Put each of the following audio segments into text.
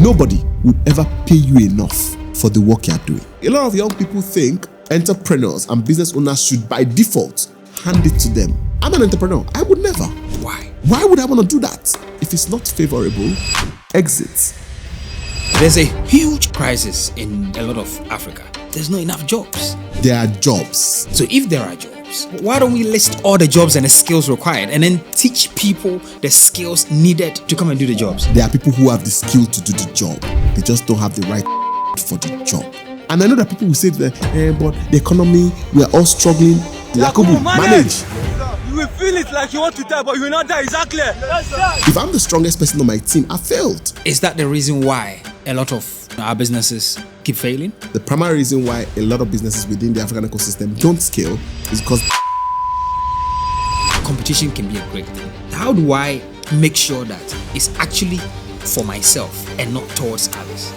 Nobody would ever pay you enough for the work you're doing. A lot of young people think entrepreneurs and business owners should, by default, hand it to them. I'm an entrepreneur. I would never. Why? Why would I want to do that? If it's not favorable, exit. There's a huge crisis in a lot of Africa. There's not enough jobs. There are jobs. So if there are jobs, why don't we list all the jobs and the skills required and then teach people the skills needed to come and do the jobs? There are people who have the skill to do the job. They just don't have the right for the job. And I know that people will say that, but the economy, we are all struggling. Yakubu, manage. You will feel it like you want to die, but you will not die. Exactly. If I'm the strongest person on my team, I failed. Is that the reason why a lot of our businesses keep failing? The primary reason why a lot of businesses within the African ecosystem don't scale is because competition can be a great thing. How do I make sure that it's actually for myself and not towards others?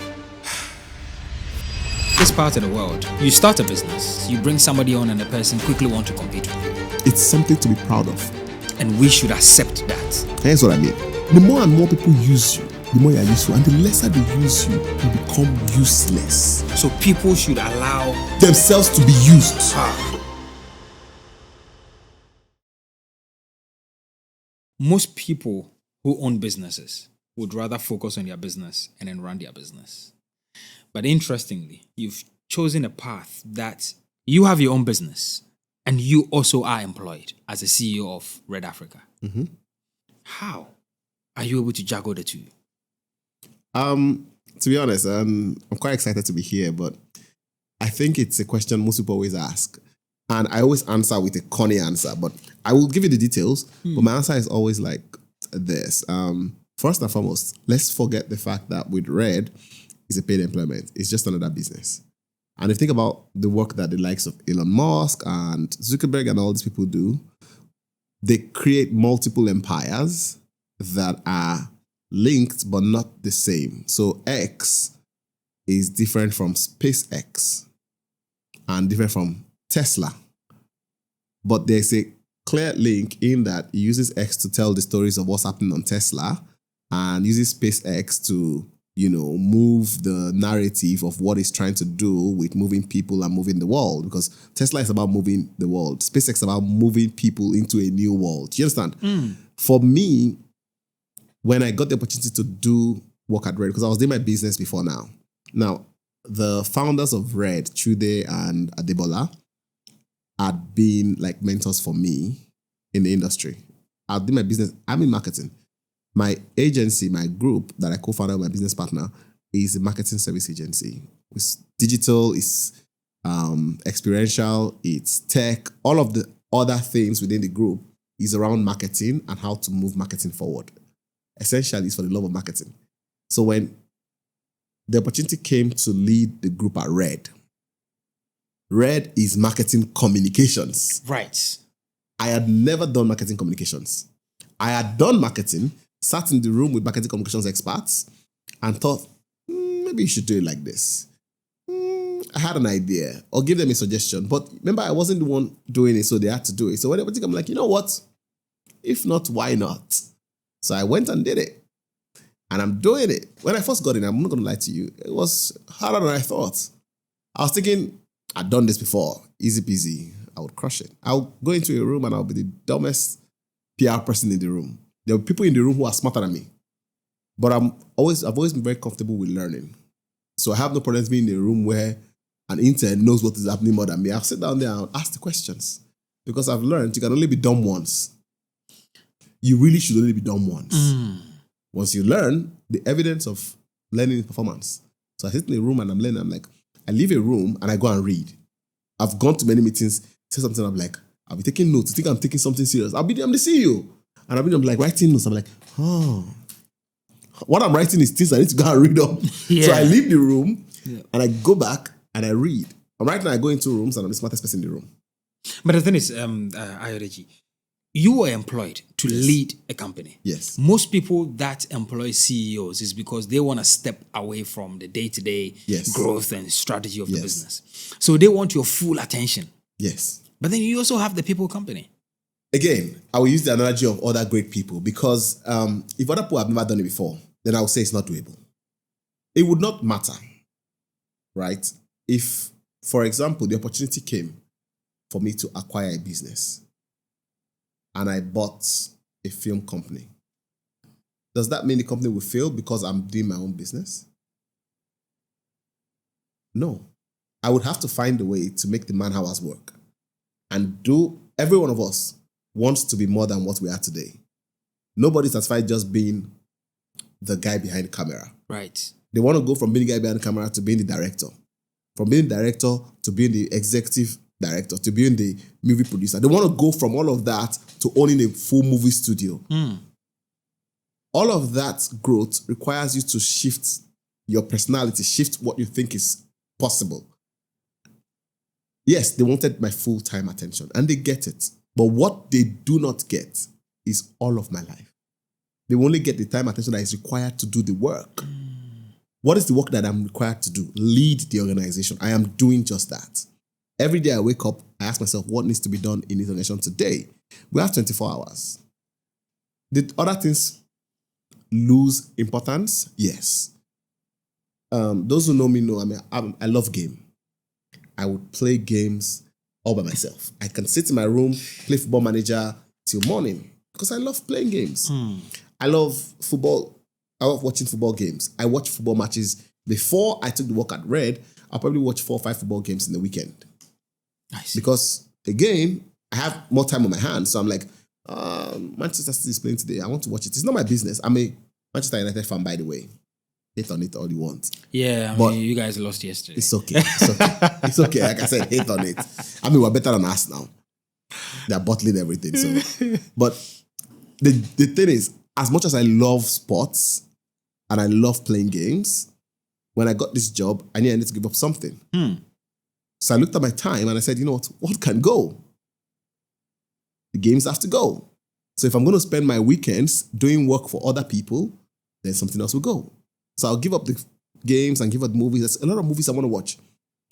This part of the world, you start a business, you bring somebody on and the person quickly want to compete with you. it's something to be proud of. And we should accept that. Here's what I mean. The more and more people use you, the more you are useful, and the lesser they use you, you become useless. So people should allow themselves to be used. Most people who own businesses would rather focus on their business and then run their business. But interestingly, you've chosen a path that you have your own business and you also are employed as a CEO of Red Africa. Mm-hmm. How are you able to juggle the two? To be honest, I'm quite excited to be here, but I think it's a question most people always ask. And I always answer with a corny answer, but I will give you the details. But my answer is always like this. First and foremost, let's forget the fact that with Red, it's a paid employment. It's just another business. And if you think about the work that the likes of Elon Musk and Zuckerberg and all these people do, they create multiple empires that are linked but not the same. So X is different from SpaceX and different from Tesla. But there's a clear link in that it uses X to tell the stories of what's happening on Tesla and uses SpaceX to, move the narrative of what it's trying to do with moving people and moving the world. Because Tesla is about moving the world. SpaceX is about moving people into a new world. Do you understand? For me, when I got the opportunity to do work at Red, because I was doing my business before now. Now, the founders of Red, Chude and Adebola, had been like mentors for me in the industry. I did my business. I'm in marketing. My agency, my group that I co-founded with my business partner is a marketing service agency. It's digital, it's experiential, it's tech. All of the other things within the group is around marketing and how to move marketing forward. Essentially, it's for the love of marketing. So when the opportunity came to lead the group at Red is marketing communications. Right. I had never done marketing communications. I had done marketing, sat in the room with marketing communications experts and thought, maybe you should do it like this. I had an idea or give them a suggestion. But remember, I wasn't the one doing it, so they had to do it. So whenever I'm like, you know what? If not, why not? So I went and did it. And I'm doing it. When I first got in, I'm not going to lie to you, it was harder than I thought. I was thinking, I'd done this before. Easy peasy. I would crush it. I'll go into a room and I'll be the dumbest PR person in the room. There are people in the room who are smarter than me. But I've always been very comfortable with learning. So I have no problems being in a room where an intern knows what is happening more than me. I'll sit down there and ask the questions. Because I've learned you can only be dumb once. You really should only be dumb once. Once you learn, the evidence of learning is performance. So I sit in a room and I'm learning. I'm like, I leave a room and I go and read. I've gone to many meetings, say something, I'm like, I'll be taking notes. You think I'm taking something serious? I'm the CEO. And I'm like writing notes. I'm like, what I'm writing is things I need to go and read up. Yeah. So I leave the room and I go back and I read. And right now I go into rooms and I'm the smartest person in the room. But the thing is, Ayodeji, you were employed to lead a company. Yes. Most people that employ CEOs is because they want to step away from the day-to-day growth and strategy of the business. So they want your full attention. Yes. But then you also have the people company. Again, I will use the analogy of other great people because if other people have never done it before, then I will say it's not doable. it would not matter, right? If, for example, the opportunity came for me to acquire a business and I bought a film company, does that mean the company will fail because I'm doing my own business? No. I would have to find a way to make the man hours work. And every one of us wants to be more than what we are today. Nobody's satisfied just being the guy behind the camera. Right. They want to go from being the guy behind the camera to being the director. From being the director to being the executive director, to being the movie producer. They want to go from all of that to owning a full movie studio. All of that growth requires you to shift your personality, shift what you think is possible. Yes, they wanted my full-time attention and they get it. But what they do not get is all of my life. They only get the time attention that is required to do the work. What is the work that I'm required to do? Lead the organization. I am doing just that. Every day I wake up, I ask myself, what needs to be done in this organization today? We have 24 hours. Did other things lose importance? Yes. Those who know me know, I love game. I would play games all by myself. I can sit in my room, play Football Manager till morning because I love playing games. I love football. I love watching football games. I watch football matches. Before I took the work at Red, I'll probably watch 4 or 5 football games in the weekend. Nice. Because, again, I have more time on my hands. So I'm like, Manchester City is playing today. I want to watch it. It's not my business. I'm a Manchester United fan, by the way. Hate on it all you want. Yeah, but you guys lost yesterday. It's okay. It's okay. It's okay. Like I said, hate on it. I mean, we're better than us now. They're bottling everything. So, but the thing is, as much as I love sports and I love playing games, when I got this job, I knew I needed to give up something. So I looked at my time and I said, you know what can go? The games have to go. So if I'm going to spend my weekends doing work for other people, then something else will go. So I'll give up the games and give up the movies. There's a lot of movies I want to watch.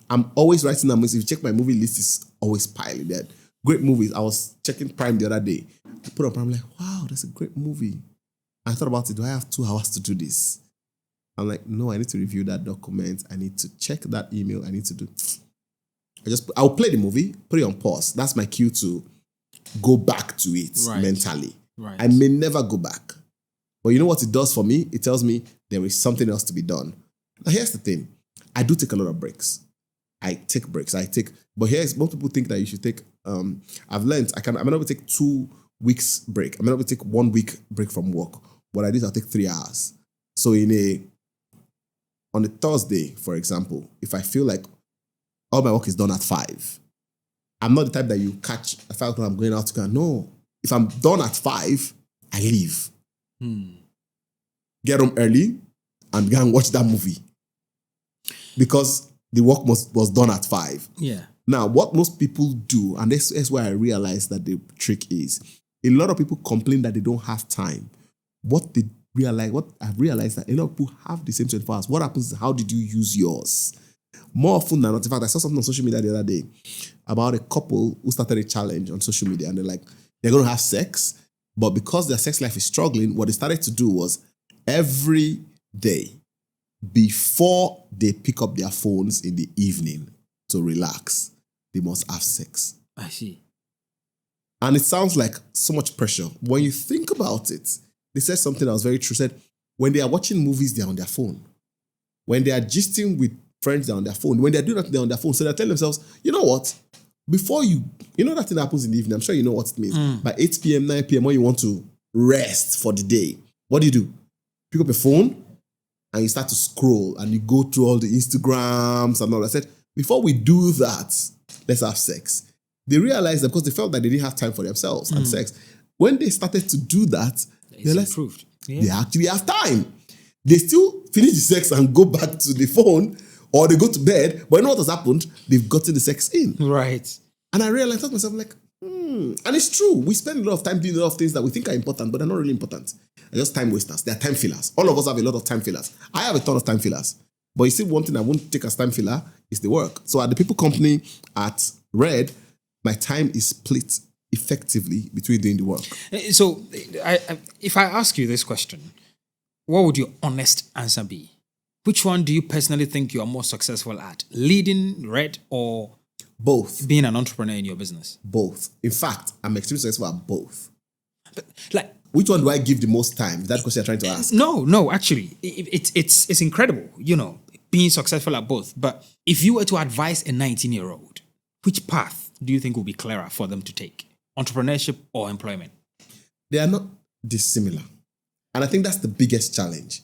I'm always writing them. If you check my movie list, it's always piling there. Great movies. I was checking Prime the other day. I put up, I'm like, wow, that's a great movie. I thought about it. Do I have 2 hours to do this? I'm like, no, I need to review that document. I need to check that email. I need to do. I'll play the movie, put it on pause. That's my cue to go back to it mentally. Right. I may never go back. But you know what it does for me? It tells me there is something else to be done. Now, here's the thing. I do take a lot of breaks. I take breaks. But most people think that you should take, I've learned, I may not take 2 weeks break. I may not take 1 week break from work. What I do is I'll take 3 hours. So on a Thursday, for example, if I feel like all my work is done at 5, I'm not the type that you catch at 5 o'clock, I'm going out to go. No. If I'm done at 5, I leave. Get home early and go and watch that movie. Because the work was done at 5. Yeah. Now, what most people do, and this is where I realized that the trick is, a lot of people complain that they don't have time. What I've realized that a lot of people have the same 24 hours. What happens is, how did you use yours? More often than not, in fact, I saw something on social media the other day about a couple who started a challenge on social media, and they're going to have sex, but because their sex life is struggling, what they started to do was every day before they pick up their phones in the evening to relax, they must have sex. I see. And it sounds like so much pressure. When you think about it, they said something that was very true. Said, when they are watching movies, they're on their phone. When they are gisting with friends, they're on their phone. When they're doing that, they're on their phone. So they're telling themselves, you know what? Before that thing happens in the evening, I'm sure you know what it means. By 8 p.m., 9 p.m., when you want to rest for the day, what do? Pick up your phone and you start to scroll and you go through all the Instagrams and all. I said, before we do that, let's have sex. They realized that because they felt that they didn't have time for themselves and sex. When they started to do that, they improved. They actually have time. They still finish the sex and go back to the phone, or they go to bed, but you know what has happened? They've gotten the sex in. Right. And I realized, I thought to myself, like, and it's true. We spend a lot of time doing a lot of things that we think are important, but they're not really important. They're just time wasters. They're time fillers. All of us have a lot of time fillers. I have a ton of time fillers. But you see, one thing I won't take as time filler is the work. So at the people company at Red, my time is split effectively between doing the work. So if I ask you this question, what would your honest answer be? Which one do you personally think you are more successful at? Leading Red or Both. being an entrepreneur in your business? Both. In fact, I'm extremely successful at both. But, like, Which one do I give the most time? Is that the question you're trying to ask? no, actually, it's incredible, being successful at both. But if you were to advise a 19-year-old, which path do you think will be clearer for them to take? Entrepreneurship or employment? They are not dissimilar. And I think that's the biggest challenge.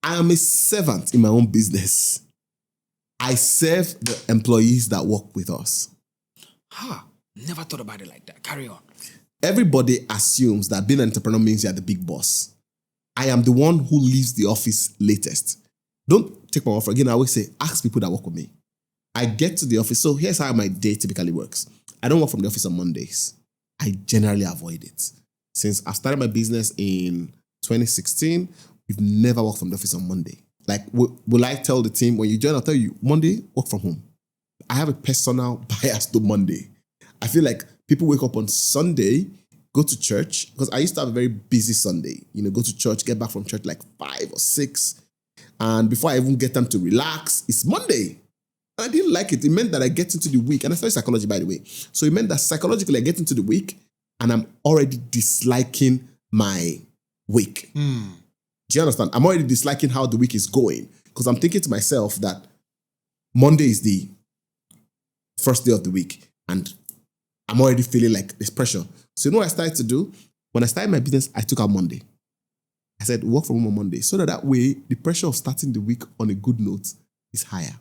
I am a servant in my own business. I serve the employees that work with us. Never thought about it like that. Carry on. Everybody assumes that being an entrepreneur means you're the big boss. I am the one who leaves the office latest. Don't take my word for it. Again, I always say, ask people that work with me. I get to the office. So here's how my day typically works. I don't work from the office on Mondays. I generally avoid it. Since I started my business in 2016, we've never worked from the office on Monday. Like, will I tell the team, when you join, I'll tell you, Monday, work from home. I have a personal bias to Monday. I feel like people wake up on Sunday, go to church, because I used to have a very busy Sunday. Go to church, get back from church like 5 or 6. And before I even get time to relax, it's Monday. And I didn't like it. It meant that I get into the week. And I studied psychology, by the way. So it meant that psychologically I get into the week and I'm already disliking my week. Do you understand? I'm already disliking how the week is going because I'm thinking to myself that Monday is the first day of the week and I'm already feeling like there's pressure. So you know what I started to do? When I started my business, I took out Monday. I said, work from home on Monday. So that way, the pressure of starting the week on a good note is higher.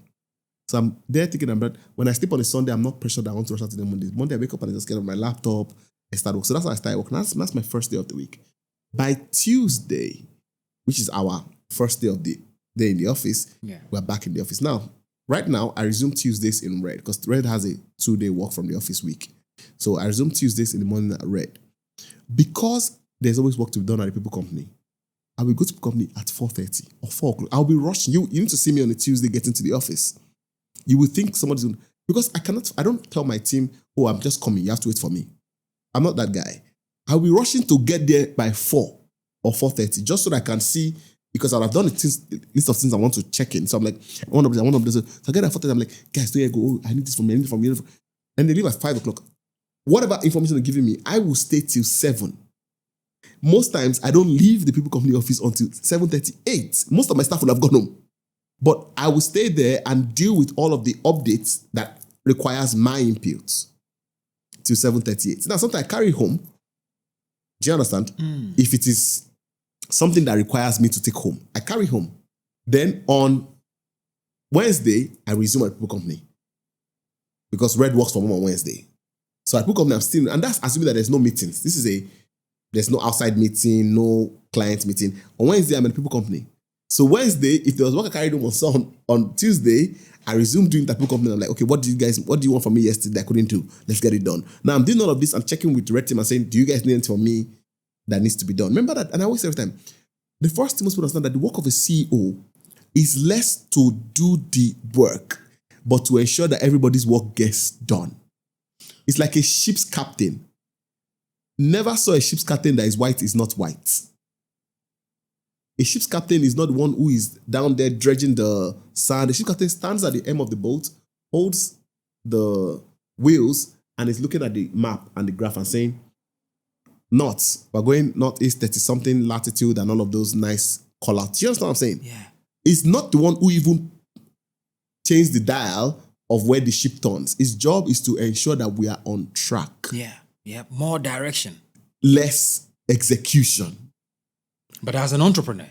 So I'm there thinking about when I sleep on a Sunday, I'm not pressured that I want to rush out to the Monday. Monday, I wake up and I just get on my laptop, I start work. So that's how I started working. That's my first day of the week. By Tuesday, which is our first day of the day in the office, we're back in the office. Now, right now, I resume Tuesdays in Red because Red has a 2-day work from the office week. So I resume Tuesdays in the morning at Red. Because there's always work to be done at the people company, I will go to the company at 4:30 or 4 o'clock. I'll be rushing. You need to see me on a Tuesday getting to the office. You will think somebody's doing, because I don't tell my team, oh, I'm just coming, you have to wait for me. I'm not that guy. I'll be rushing to get there by 4 or 4:30 just so that I can see, because I'll have done a list of things I want to check in. So I'm like, I want to do this. So I get at 4:30, I'm like, guys, there you go. Oh, I need this from you, And they leave at 5 o'clock. Whatever information they're giving me, I will stay till 7. Most times, I don't leave the people company office until 7:38. Most of my staff will have gone home. But I will stay there and deal with all of the updates that requires my inputs till 7:38. Now, sometimes I carry home. Do you understand? If it is something that requires me to take home, I carry home. Then on Wednesday, I resume at people company. Because Red works from home on Wednesday. So at people company, I'm still, and that's assuming that there's no meetings. There's no outside meeting, no client meeting. On Wednesday, I'm at people company. So Wednesday, if there was work I carried home on Tuesday, I resumed doing that people company. I'm like, okay, what do you want from me yesterday that I couldn't do? Let's get it done. Now I'm doing all of this and checking with the red team and saying, do you guys need anything from me that needs to be done? Remember that, and I always say every time, the first thing most people understand that the work of a CEO is less to do the work, but to ensure that everybody's work gets done. It's like a ship's captain. Never saw a ship's captain that is white is not white. A ship's captain is not the one who is down there dredging the sand. The ship's captain stands at the end of the boat, holds the wheels, and is looking at the map and the graph and saying, north, we're going northeast 30-something latitude and all of those nice call-outs. You understand what I'm saying? Yeah. It's not the one who even changed the dial of where the ship turns. His job is to ensure that we are on track. Yeah. More direction. Less execution. But as an entrepreneur,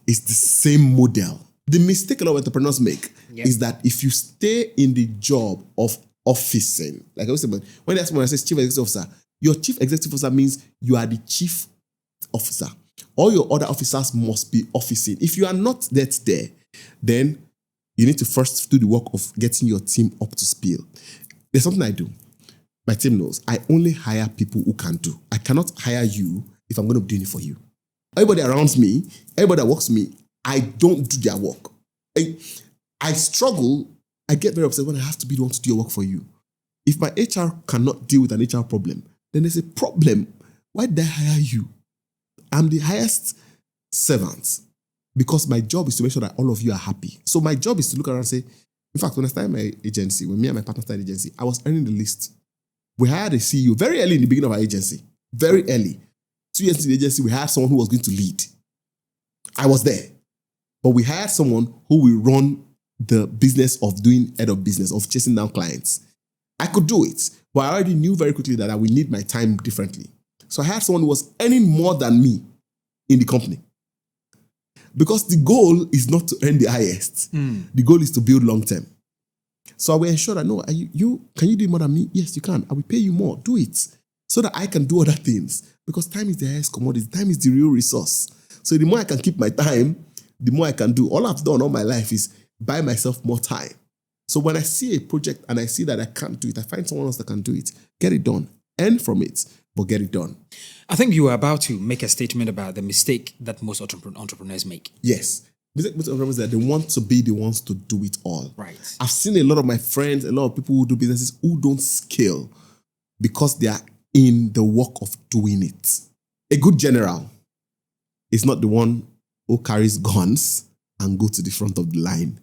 it's the same model. The mistake a lot of entrepreneurs make is that if you stay in the job of officing, like I always say, when they ask me, when I say chief executive officer, your chief executive officer means you are the chief officer. All your other officers must be officing. If you are not that there, then you need to first do the work of getting your team up to speed. There's something I do. My team knows. I only hire people who can do. I cannot hire you if I'm going to be doing it for you. Everybody around me, everybody that works with me, I don't do their work. I struggle. I get very upset when I have to be the one to do your work for you. If my HR cannot deal with an HR problem, then there's a problem. Why did I hire you? I'm the highest servant. because my job is to make sure that all of you are happy. So my job is to look around and say, in fact, when I started my agency, when me and my partner started the agency, I was earning the least. We hired a CEO very early in the beginning of our agency. Very early. 2 years into the agency, we hired someone who was going to lead. I was there. But we hired someone who will run the business of doing head of business, of chasing down clients. I could do it, but I already knew very quickly that I would need my time differently. So I hired someone who was earning more than me in the company. Because the goal is not to earn the highest. The goal is to build long term. So I will ensure that, no, can you do more than me? Yes, you can. I will pay you more. Do it. So that I can do other things. Because time is the highest commodity. Time is the real resource. So the more I can keep my time, the more I can do. All I've done all my life is buy myself more time. So when I see a project and I see that I can't do it, I find someone else that can do it. Get it done. Earn from it, but get it done. I think you were about to make a statement about the mistake that most entrepreneurs make. Yes. Most entrepreneurs, that they want to be the ones to do it all. Right. I've seen a lot of my friends, a lot of people who do businesses who don't scale because they are in the work of doing it. A good general is not the one who carries guns and go to the front of the line.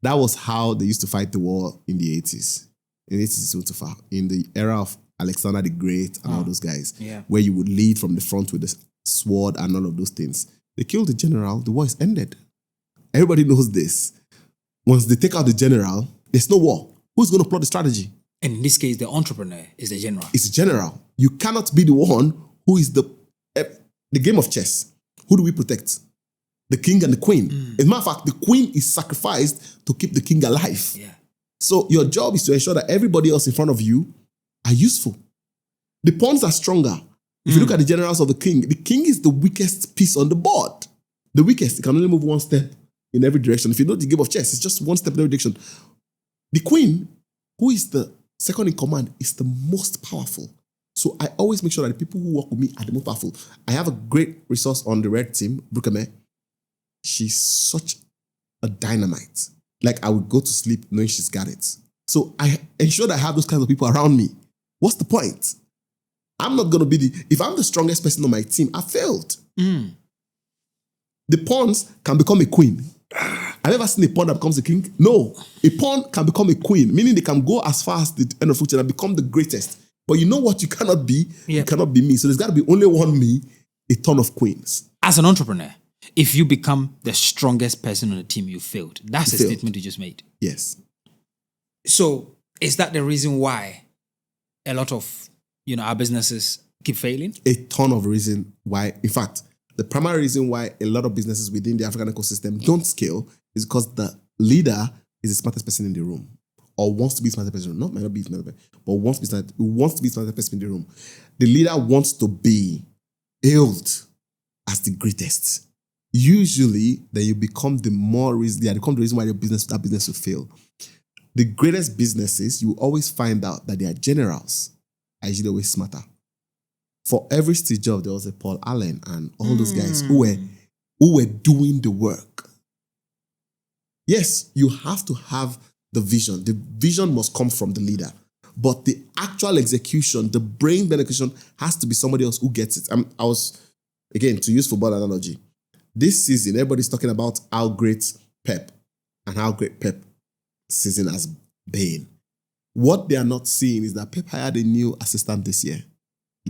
That was how they used to fight the war in the 80s. In the 80s, in the era of Alexander the Great and all those guys, where you would lead from the front with the sword and all of those things. They killed the general, the war is ended. Everybody knows this. Once they take out the general, there's no war. Who's going to plot the strategy? And in this case, the entrepreneur is the general. It's the general. You cannot be the one who is the game of chess. Who do we protect? The king and the queen. As a matter of fact, the queen is sacrificed to keep the king alive. Yeah. So your job is to ensure that everybody else in front of you are useful. The pawns are stronger. If you look at the generals of the king is the weakest piece on the board. The weakest, it can only move one step in every direction. If you know the game of chess, it's just one step in every direction. The queen, who is the second in command, is the most powerful. So I always make sure that the people who work with me are the most powerful. I have a great resource on the red team, Brukame. She's such a dynamite. Like I would go to sleep knowing she's got it. So I ensure that I have those kinds of people around me. What's the point? I'm not going to be if I'm the strongest person on my team, I failed. The pawns can become a queen. Have you ever seen a pawn that becomes a king? No. A pawn can become a queen, meaning they can go as far as the end of future and become the greatest. But you know what you cannot be? You cannot be me. So there's got to be only one me, a ton of queens. As an entrepreneur, if you become the strongest person on the team, you failed. That's a statement you just made. Yes. So is that the reason why a lot of our businesses keep failing? A ton of reason why. In fact, the primary reason why a lot of businesses within the African ecosystem don't scale is because the leader is the smartest person in the room, or wants to be the smartest person. Might not be the smartest person, but wants to be the smartest person in the room. The leader wants to be hailed as the greatest. Usually, then you become the reason why that business will fail. The greatest businesses, you always find out that their generals are usually always smarter. For every Steve Jobs, there was a Paul Allen and all those guys who were doing the work. Yes, you have to have the vision. The vision must come from the leader. But the actual execution, the brain execution, has to be somebody else who gets it. I was, again, to use football analogy, this season, everybody's talking about how great Pep and how great Pep season has been. What they are not seeing is that Pep hired a new assistant this year.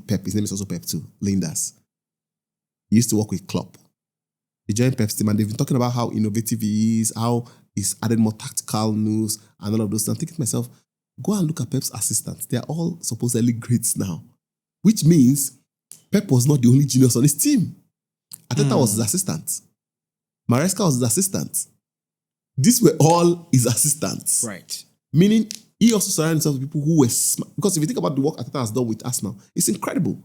Pep, his name is also Pep too, Lindas. He used to work with Klopp. He joined Pep's team and they've been talking about how innovative he is, how he's added more tactical moves and all of those things. I'm thinking to myself, go and look at Pep's assistants. They are all supposedly greats now. Which means Pep was not the only genius on his team. Ateta was his assistant. Maresca was his assistant. These were all his assistants. Right. Meaning, he also surrounded himself with people who were smart. Because if you think about the work Ateta has done with Arsenal, it's incredible.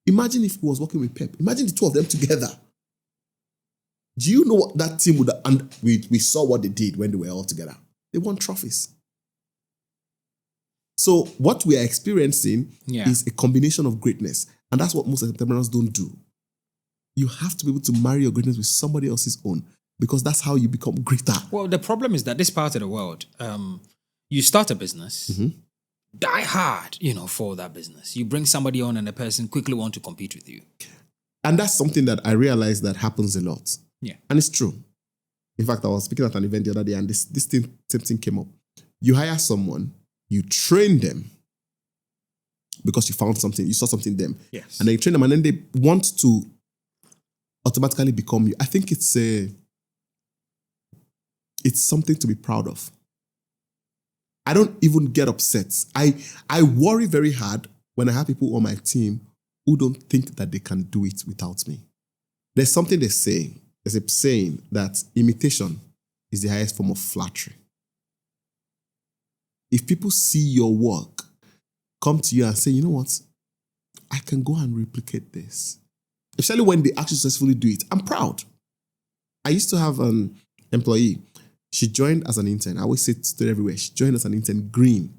Imagine if he was working with Pep. Imagine the two of them together. Do you know what that team would have... And we saw what they did when they were all together. They won trophies. So what we are experiencing is a combination of greatness. And that's what most entrepreneurs don't do. You have to be able to marry your greatness with somebody else's own, because that's how you become greater. Well, the problem is that this part of the world, you start a business, die hard, for that business. You bring somebody on and the person quickly want to compete with you. And that's something that I realize that happens a lot. Yeah. And it's true. In fact, I was speaking at an event the other day and this same thing came up. You hire someone, you train them because you found something, you saw something in them. Yes. And then you train them and then they want to automatically become you. I think it's something to be proud of. I don't even get upset. I worry very hard when I have people on my team who don't think that they can do it without me. There's something they say. There's a saying that imitation is the highest form of flattery. If people see your work, come to you and say, you know what, I can go and replicate this. Especially when they actually successfully do it, I'm proud. I used to have an employee. She joined as an intern. I always say it everywhere. She joined as an intern, green,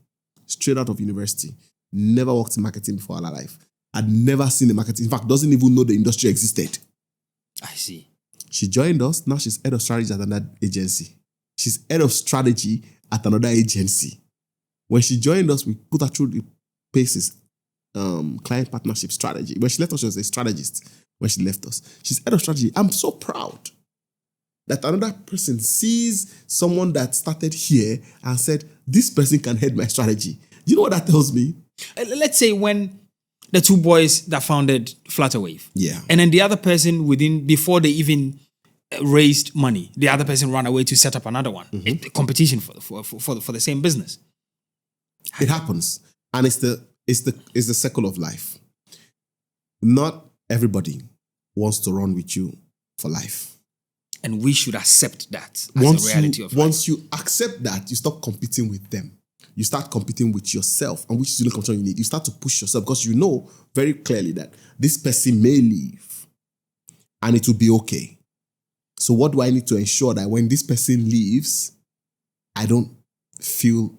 straight out of university. Never worked in marketing before in her life. Had never seen the marketing. In fact, doesn't even know the industry existed. I see. She joined us. Now she's head of strategy at another agency. She's head of strategy at another agency. When she joined us, we put her through the paces, client partnership strategy. When she left us, she was a strategist. When she left us, she's head of strategy. I'm so proud that another person sees someone that started here and said, this person can head my strategy. Do you know what that tells me? Let's say when the two boys that founded Flutterwave. Yeah. And then the other person before they even raised money, the other person ran away to set up another one. A competition for the same business. It happens. And it's the circle of life. Not everybody wants to run with you for life. And we should accept that as a reality of life. Once you accept that, you stop competing with them. You start competing with yourself, and which is the only competition you need. You start to push yourself because you know very clearly that this person may leave and it will be okay. So what do I need to ensure that when this person leaves, I don't feel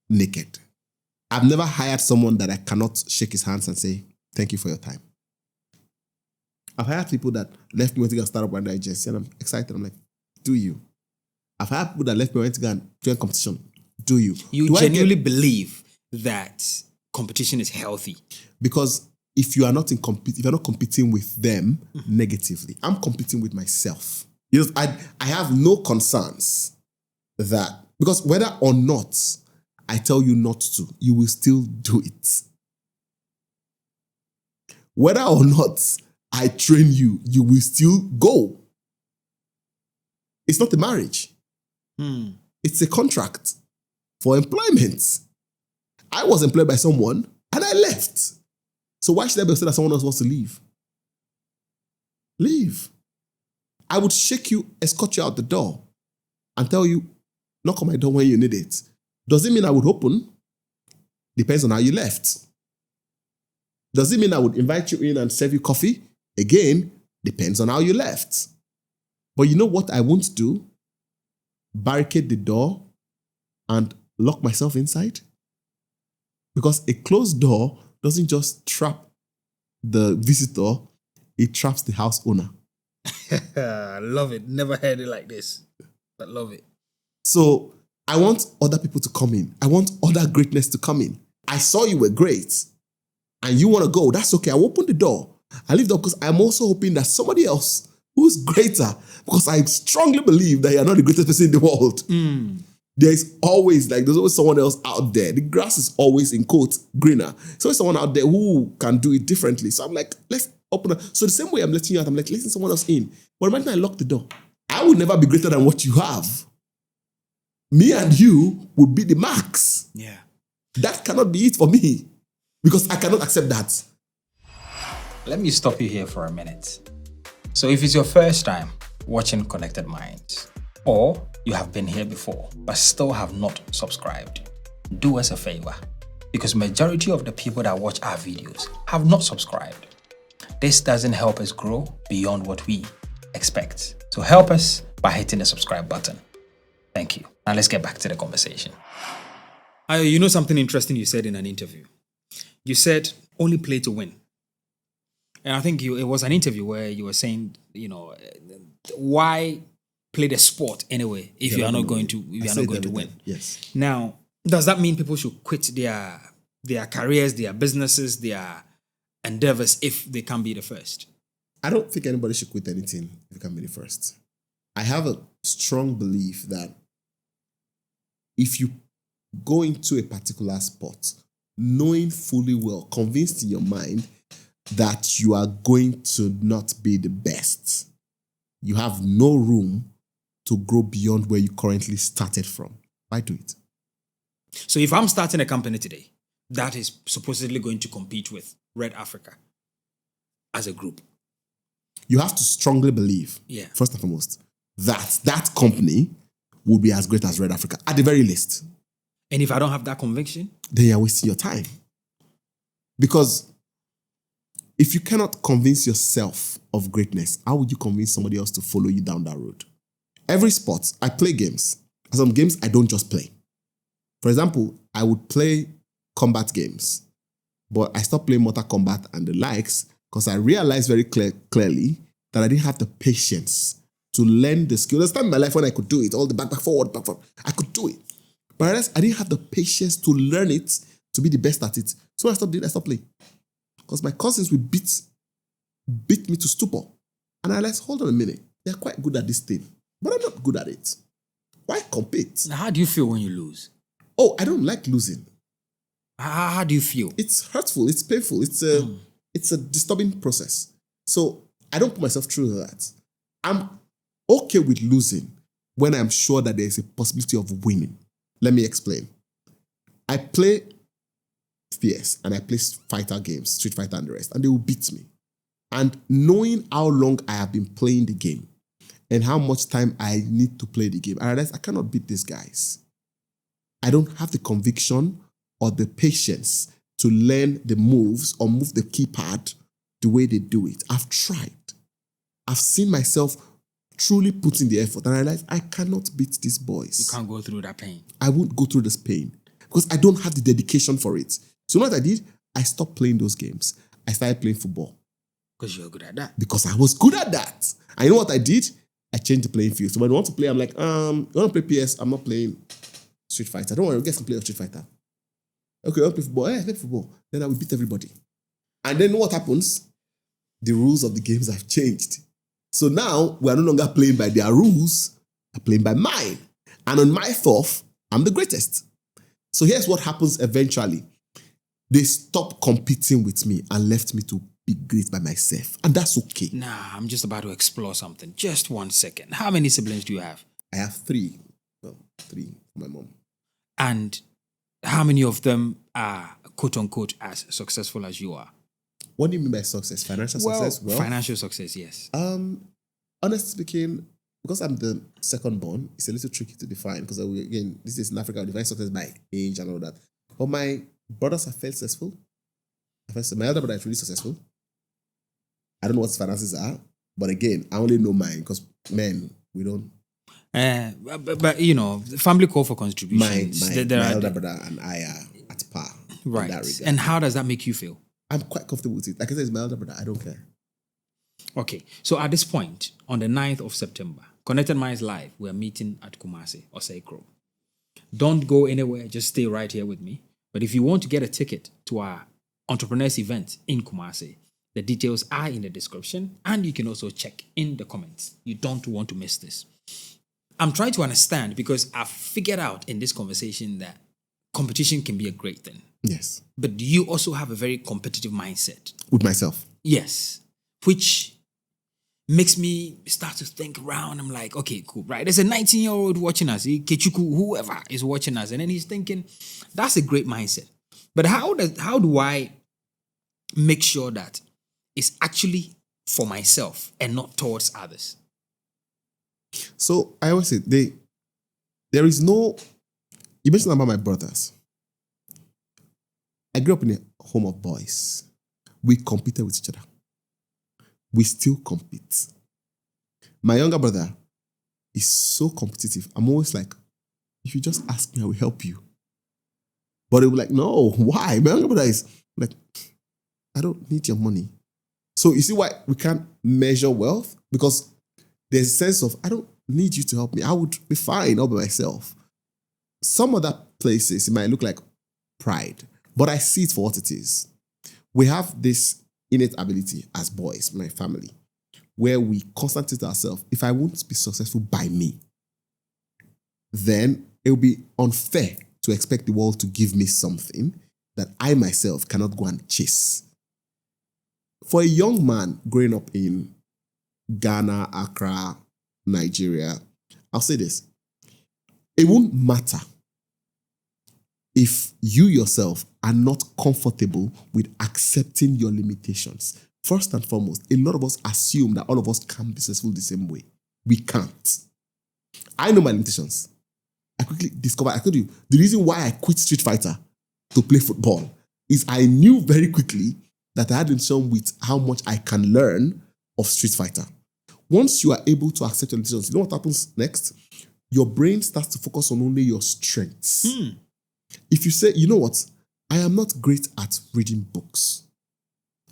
naked? I've never hired someone that I cannot shake his hands and say, thank you for your time. I've hired people that left me when to go and start up under agency, and I'm excited. I'm like, do you? I've hired people that left me when to go and join competition. Do you? You genuinely believe that competition is healthy? Because if you are not competing with them negatively, I'm competing with myself. You know, I have no concerns that, because whether or not I tell you not to, you will still do it. Whether or not I train you, you will still go. It's not a marriage. It's a contract for employment. I was employed by someone and I left. So why should I be upset that someone else wants to leave? Leave. I would shake you, escort you out the door and tell you, knock on my door when you need it. Does it mean I would open? Depends on how you left. Does it mean I would invite you in and serve you coffee? Again, depends on how you left. But you know what I won't do? Barricade the door and lock myself inside. Because a closed door doesn't just trap the visitor, it traps the house owner. I love it. Never heard it like this, but love it. So I want other people to come in. I want other greatness to come in. I saw you were great and you want to go. That's okay. I'll open the door. I leave the door because I'm also hoping that somebody else who's greater, because I strongly believe that you're not the greatest person in the world. There's always someone else out there. The grass is always, in quotes, greener. So there's someone out there who can do it differently. So I'm like, let's open up. So the same way I'm letting you out, I'm like, letting someone else in. But imagine I lock the door. I would never be greater than what you have. Me and you would be the max. Yeah. That cannot be it for me because I cannot accept that. Let me stop you here for a minute. So if it's your first time watching Konnected Minds, or you have been here before but still have not subscribed, do us a favor, because majority of the people that watch our videos have not subscribed. This doesn't help us grow beyond what we expect. So help us by hitting the subscribe button. Thank you. Now let's get back to the conversation. You know something interesting you said in an interview? You said only play to win. And I think it was an interview where you were saying, why play the sport anyway if you are not going to win? Yes. Now, does that mean people should quit their careers, their businesses, their endeavors if they can't be the first? I don't think anybody should quit anything if you can be the first. I have a strong belief that if you go into a particular spot, knowing fully well, convinced in your mind that you are going to not be the best, you have no room to grow beyond where you currently started from. Why do it? So if I'm starting a company today that is supposedly going to compete with Red Africa as a group, you have to strongly believe, first and foremost, that that company will be as great as Red Africa, at the very least. And if I don't have that conviction? Then you're wasting your time. Because if you cannot convince yourself of greatness, how would you convince somebody else to follow you down that road? Every sport, I play games. Some games I don't just play. For example, I would play combat games, but I stopped playing Mortal Kombat and the likes because I realized very clearly that I didn't have the patience to learn the skill. There's time in my life when I could do it, all the back, forward. I could do it. But I realized I didn't have the patience to learn it, to be the best at it. So I stopped playing. Because my cousins would beat me to stupor. And I realized, hold on a minute, they're quite good at this thing, but I'm not good at it. Why compete? How do you feel when you lose? Oh, I don't like losing. How do you feel? It's hurtful. It's painful. It's a disturbing process. So I don't put myself through that. I'm okay with losing when I'm sure that there's a possibility of winning. Let me explain. I play PS and I play fighter games, Street Fighter and the rest, and they will beat me. And knowing how long I have been playing the game and how much time I need to play the game, I realize I cannot beat these guys. I don't have the conviction or the patience to learn the moves or move the keypad the way they do it. I've tried. I've seen myself truly put in the effort and I realize I cannot beat these boys. You can't go through that pain. I won't go through this pain because I don't have the dedication for it. So you know what I did? I stopped playing those games. I started playing football. Because you're good at that. Because I was good at that. And you know what I did? I changed the playing field. So when I want to play, I'm like, you want to play PS? I'm not playing Street Fighter. Don't worry, we'll get to play Street Fighter. Okay, I'll play football. I play football. Then I will beat everybody. And then what happens? The rules of the games have changed. So now we are no longer playing by their rules. We're playing by mine. And on my thought, I'm the greatest. So here's what happens eventually. They stopped competing with me and left me to be great by myself. And that's okay. Nah, I'm just about to explore something. Just 1 second. How many siblings do you have? I have 3. Well, 3 for my mom. And how many of them are, quote unquote, as successful as you are? What do you mean by success? Financial success? Well, financial success, yes. Honestly speaking, because I'm the second born, it's a little tricky to define because again, this is in Africa, we define success by age and all that. But my brothers are fairly successful. My elder brother is really successful. I don't know what his finances are, but again, I only know mine because men, we don't. But you know, the family call for contributions. My elder brother and I are at par. Right. And how does that make you feel? I'm quite comfortable with it. Like I said, it's my elder brother. I don't care. Okay. So at this point, on the 9th of September, Connected Minds Live, we're meeting at Kumasi, Oseikro. Don't go anywhere. Just stay right here with me. But if you want to get a ticket to our entrepreneurs event in Kumasi, the details are in the description and you can also check in the comments. You don't want to miss this. I'm trying to understand because I've figured out in this conversation that competition can be a great thing. Yes. But do you also have a very competitive mindset? With myself? Yes. Which makes me start to think around. I'm like, okay, cool, right? There's a 19-year-old watching us, Kechuku, whoever is watching us. And then he's thinking, that's a great mindset. But how do I make sure that it's actually for myself and not towards others? So I always say, there is no, you mentioned about my brothers. I grew up in a home of boys. We competed with each other. We still compete. My younger brother is so competitive. I'm always like, if you just ask me, I will help you. But he'll be like, no, why? My younger brother is like, I don't need your money. So you see why we can't measure wealth? Because there's a sense of, I don't need you to help me. I would be fine all by myself. Some other places, it might look like pride, but I see it for what it is. We have this innate ability as boys, my family, where we constantly tell ourselves, if I won't be successful by me, then it will be unfair to expect the world to give me something that I myself cannot go and chase. For a young man growing up in Ghana, Accra, Nigeria, I'll say this. It won't matter if you yourself are not comfortable with accepting your limitations. First and foremost, a lot of us assume that all of us can be successful the same way. We can't. I know my limitations. I quickly discovered, I told you, the reason why I quit Street Fighter to play football is I knew very quickly that I had limitation with how much I can learn of Street Fighter. Once you are able to accept your limitations, you know what happens next? Your brain starts to focus on only your strengths. If you say, you know what, I am not great at reading books.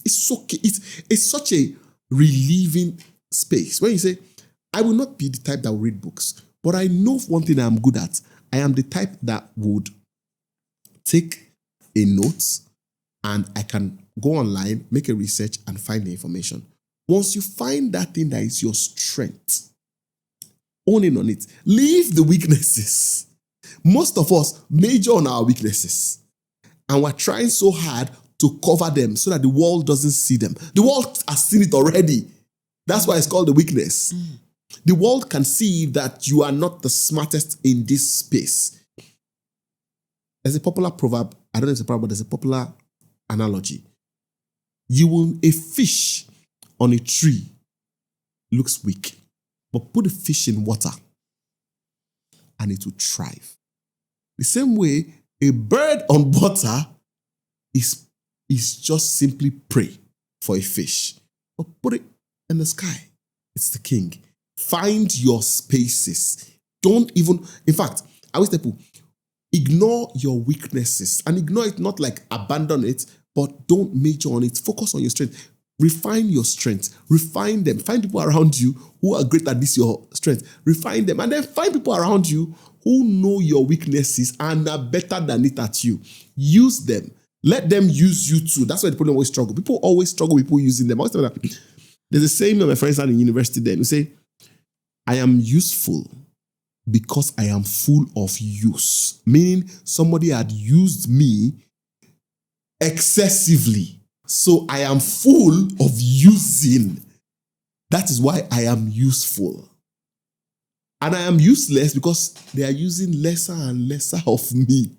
It's okay. It's such a relieving space. When you say, I will not be the type that will read books, but I know one thing I'm good at. I am the type that would take a note and I can go online, make a research and find the information. Once you find that thing that is your strength, own in on it. Leave the weaknesses. Most of us major on our weaknesses and we're trying so hard to cover them so that the world doesn't see them. The world has seen it already. That's why it's called the weakness. The world can see that you are not the smartest in this space. There's a popular proverb, I don't know if it's a proverb, but there's a popular analogy. A fish on a tree looks weak, but put a fish in water and it will thrive. The same way, a bird on water is just simply prey for a fish. But put it in the sky. It's the king. Find your spaces. In fact, I always tell people, ignore your weaknesses and ignore it, not like abandon it, but don't major on it. Focus on your strength. Refine your strengths. Refine them. Find people around you who are great at this, your strength. Refine them. And then find people around you who know your weaknesses and are better than it at you. Use them. Let them use you too. That's why the problem always struggle. People always struggle with people using them. There's a saying that my friends had in university then. We say, I am useful because I am full of use. Meaning somebody had used me excessively. So I am full of using. That is why I am useful. And I am useless because they are using lesser and lesser of me.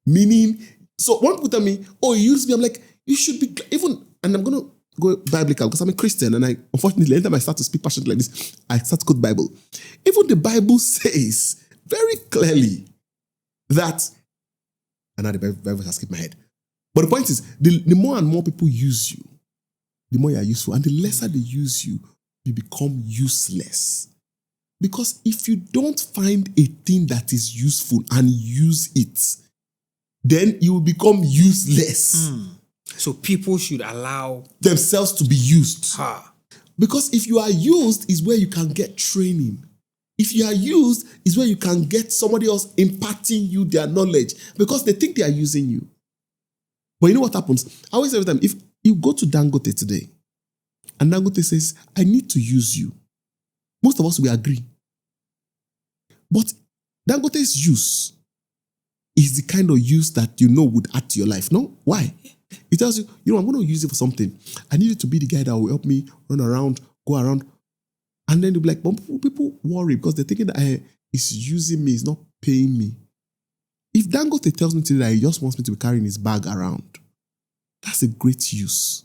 Meaning, so one people tell me, oh, you use me. I'm like, you should be, even, and I'm going to go biblical because I'm a Christian and unfortunately, anytime I start to speak passionately like this, I start to quote the Bible. Even the Bible says very clearly that, and now the Bible has skipped my head. But the point is, the more and more people use you, the more you are useful. And the lesser they use you, you become useless. Because if you don't find a thing that is useful and use it, then you will become useless. So people should allow themselves to be used. Because if you are used is where you can get training. If you are used is where you can get somebody else imparting you their knowledge because they think they are using you. But you know what happens? I always say every time, if you go to Dangote today and Dangote says, I need to use you, most of us will agree. But Dangote's use is the kind of use that you know would add to your life. No? Why? It tells you, I'm going to use it for something. I need it to be the guy that will help me run around, go around. And then they'll be like, but people worry because they're thinking that he's using me, he's not paying me. If Dangote tells me today that he just wants me to be carrying his bag around, that's a great use.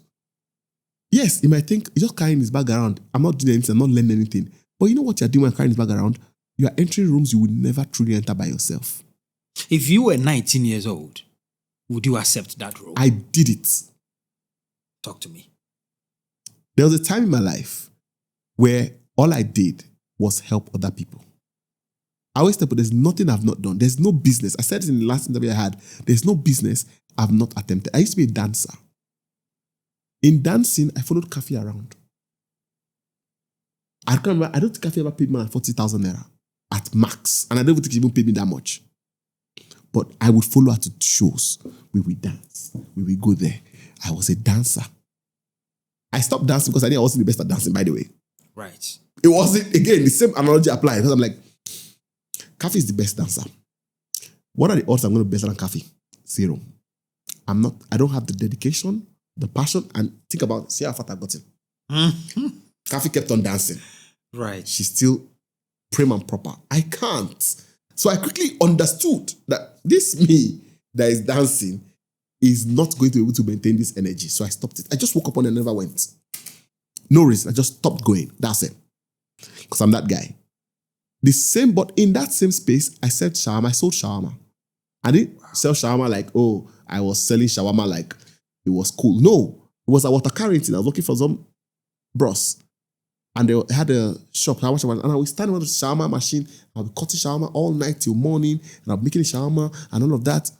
Yes, he might think he's just carrying his bag around. I'm not doing anything, I'm not learning anything. But you know what you're doing when carrying his bag around? You are entering rooms you will never truly enter by yourself. If you were 19 years old, would you accept that role? I did it. Talk to me. There was a time in my life where all I did was help other people. I always tell people there's nothing I've not done. There's no business. I said this in the last interview I had. There's no business I've not attempted. I used to be a dancer. In dancing, I followed Kafi around. I can't remember, I don't think Kafi ever paid me 40,000 naira at max. And I don't even think she even paid me that much. But I would follow her to shows. We would dance. We would go there. I was a dancer. I stopped dancing because I knew I wasn't the best at dancing, by the way. Right. It wasn't, again, the same analogy applied. Because I'm like, Kafi is the best dancer. What are the odds I'm going to be better than Kafi? 0. I don't have the dedication, the passion, and think about, see how fat I got him. Kafi kept on dancing. Right. She's still prim and proper. I can't. So I quickly understood that this me that is dancing is not going to be able to maintain this energy. So I stopped it. I just woke up and never went. No reason. I just stopped going. That's it. Because I'm that guy. The same, but in that same space, I said shawarma. I sold shawarma. I didn't sell shawarma like, oh, I was selling shawarma like it was cool. No. It was a water carrying thing. I was looking for some bros. And they had a shop, and I was standing on the shawarma machine. I'll be cutting shawarma all night till morning, and I'll be making shawarma and all of that.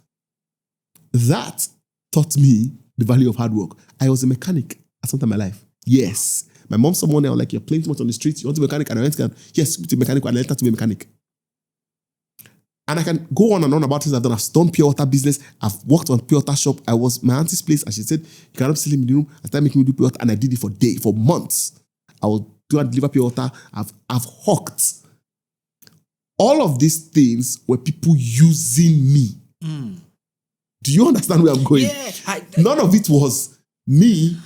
That taught me the value of hard work. I was a mechanic at some time in my life. Yes. My mom saw one day, I was like, you're playing too much on the streets. You want to be a mechanic? And I went to, yes, to be a mechanic, and I learned how to be a mechanic. And I can go on and on about things I've done. I've done pure water business. I've worked on pure water shop. I was my auntie's place, and she said, you cannot see me in the room. I started making me do pure water, and I did it for months. I will do and deliver pure water. I've hawked. All of these things were people using me. Do you understand where I'm going? Yeah. None of it was me